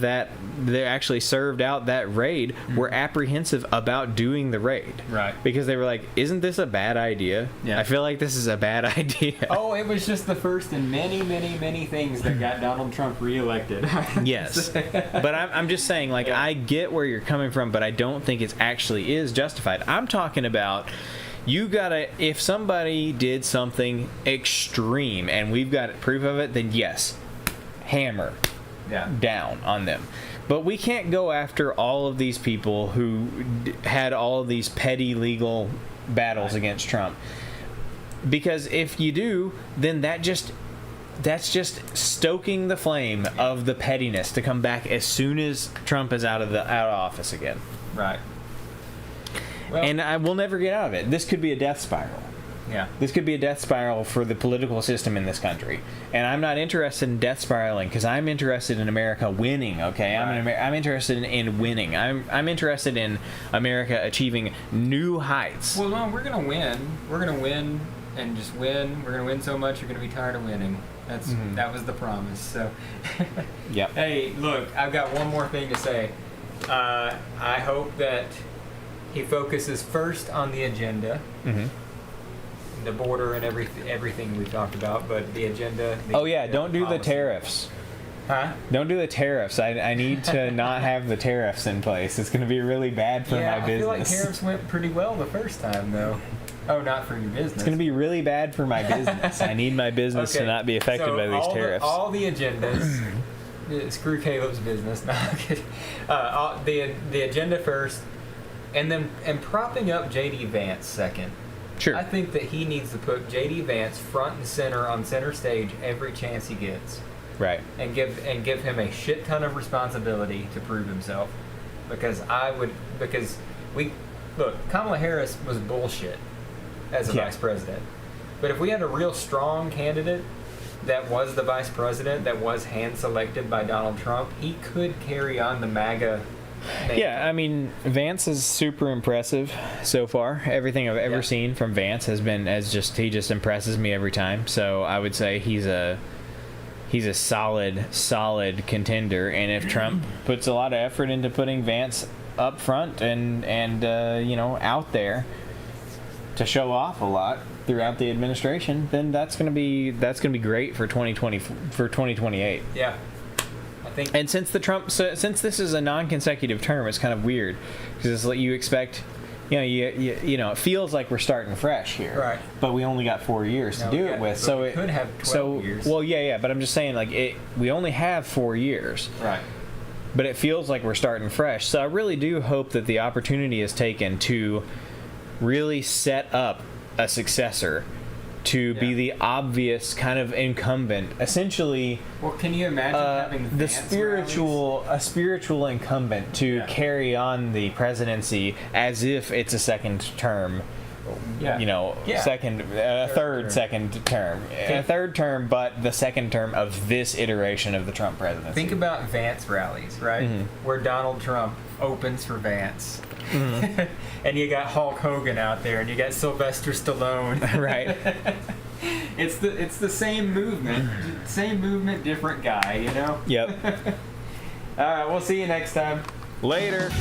out that raid were apprehensive about doing the raid. Right. Because they were like, isn't this a bad idea? Yeah. I feel like this is a bad idea. Oh, it was just the first in many, many, many things that got Donald Trump reelected. Yes. But I'm just saying, I get where you're coming from, but I don't think it actually is justified. I'm talking about, if somebody did something extreme and we've got proof of it, then yes, hammer down on them. But we can't go after all of these people who had all of these petty legal battles against Trump. Because if you do, then that's just stoking the flame of the pettiness to come back as soon as Trump is out of office again. Right. Well, And we'll never get out of it. This could be a death spiral. Yeah. This could be a death spiral for the political system in this country. And I'm not interested in death spiraling because I'm interested in America winning, okay? Right. I'm interested in winning. I'm interested in America achieving new heights. Well, no, we're going to win. We're going to win and just win. We're going to win so much you're going to be tired of winning. That was the promise. So, yep. Hey, look, I've got one more thing to say. I hope that he focuses first on the agenda, the border and everything we talked about, but the agenda. Don't do the tariffs. Huh? Don't do the tariffs. I need to not have the tariffs in place. It's going to be really bad for my business. I feel like tariffs went pretty well the first time, though. Oh, not for your business. It's going to be really bad for my business. I need my business to not be affected by these tariffs. All the agendas. Screw Caleb's business. No, the agenda first, and propping up J.D. Vance second. Sure. I think that he needs to put J.D. Vance front and center on center stage every chance he gets. Right. And give him a shit ton of responsibility to prove himself, because Kamala Harris was bullshit as a vice president, but if we had a real strong candidate that was the vice president, that was hand selected by Donald Trump, he could carry on the MAGA name. Yeah, I mean, Vance is super impressive so far. Everything I've ever seen from Vance he just impresses me every time. So I would say he's a solid contender. And if Trump puts a lot of effort into putting Vance up front and out there to show off a lot throughout the administration, then that's gonna be great for 2028. Yeah, I think. And since this is a non-consecutive term, it's kind of weird because it's like you expect, it feels like we're starting fresh here, right? But we only got 4 years to do it with, so it could have 12 years. Well, yeah, but I'm just saying, we only have 4 years, right? But it feels like we're starting fresh. So I really do hope that the opportunity is taken to really set up a successor to be the obvious kind of incumbent, essentially. Well, can you imagine having a spiritual incumbent to carry on the presidency as if it's a second term? Third term, but the second term of this iteration of the Trump presidency. Think about Vance rallies, right? Where Donald Trump opens for Vance. And you got Hulk Hogan out there, and you got Sylvester Stallone. Right. It's the same movement, different guy, Yep. All right, we'll see you next time. Later.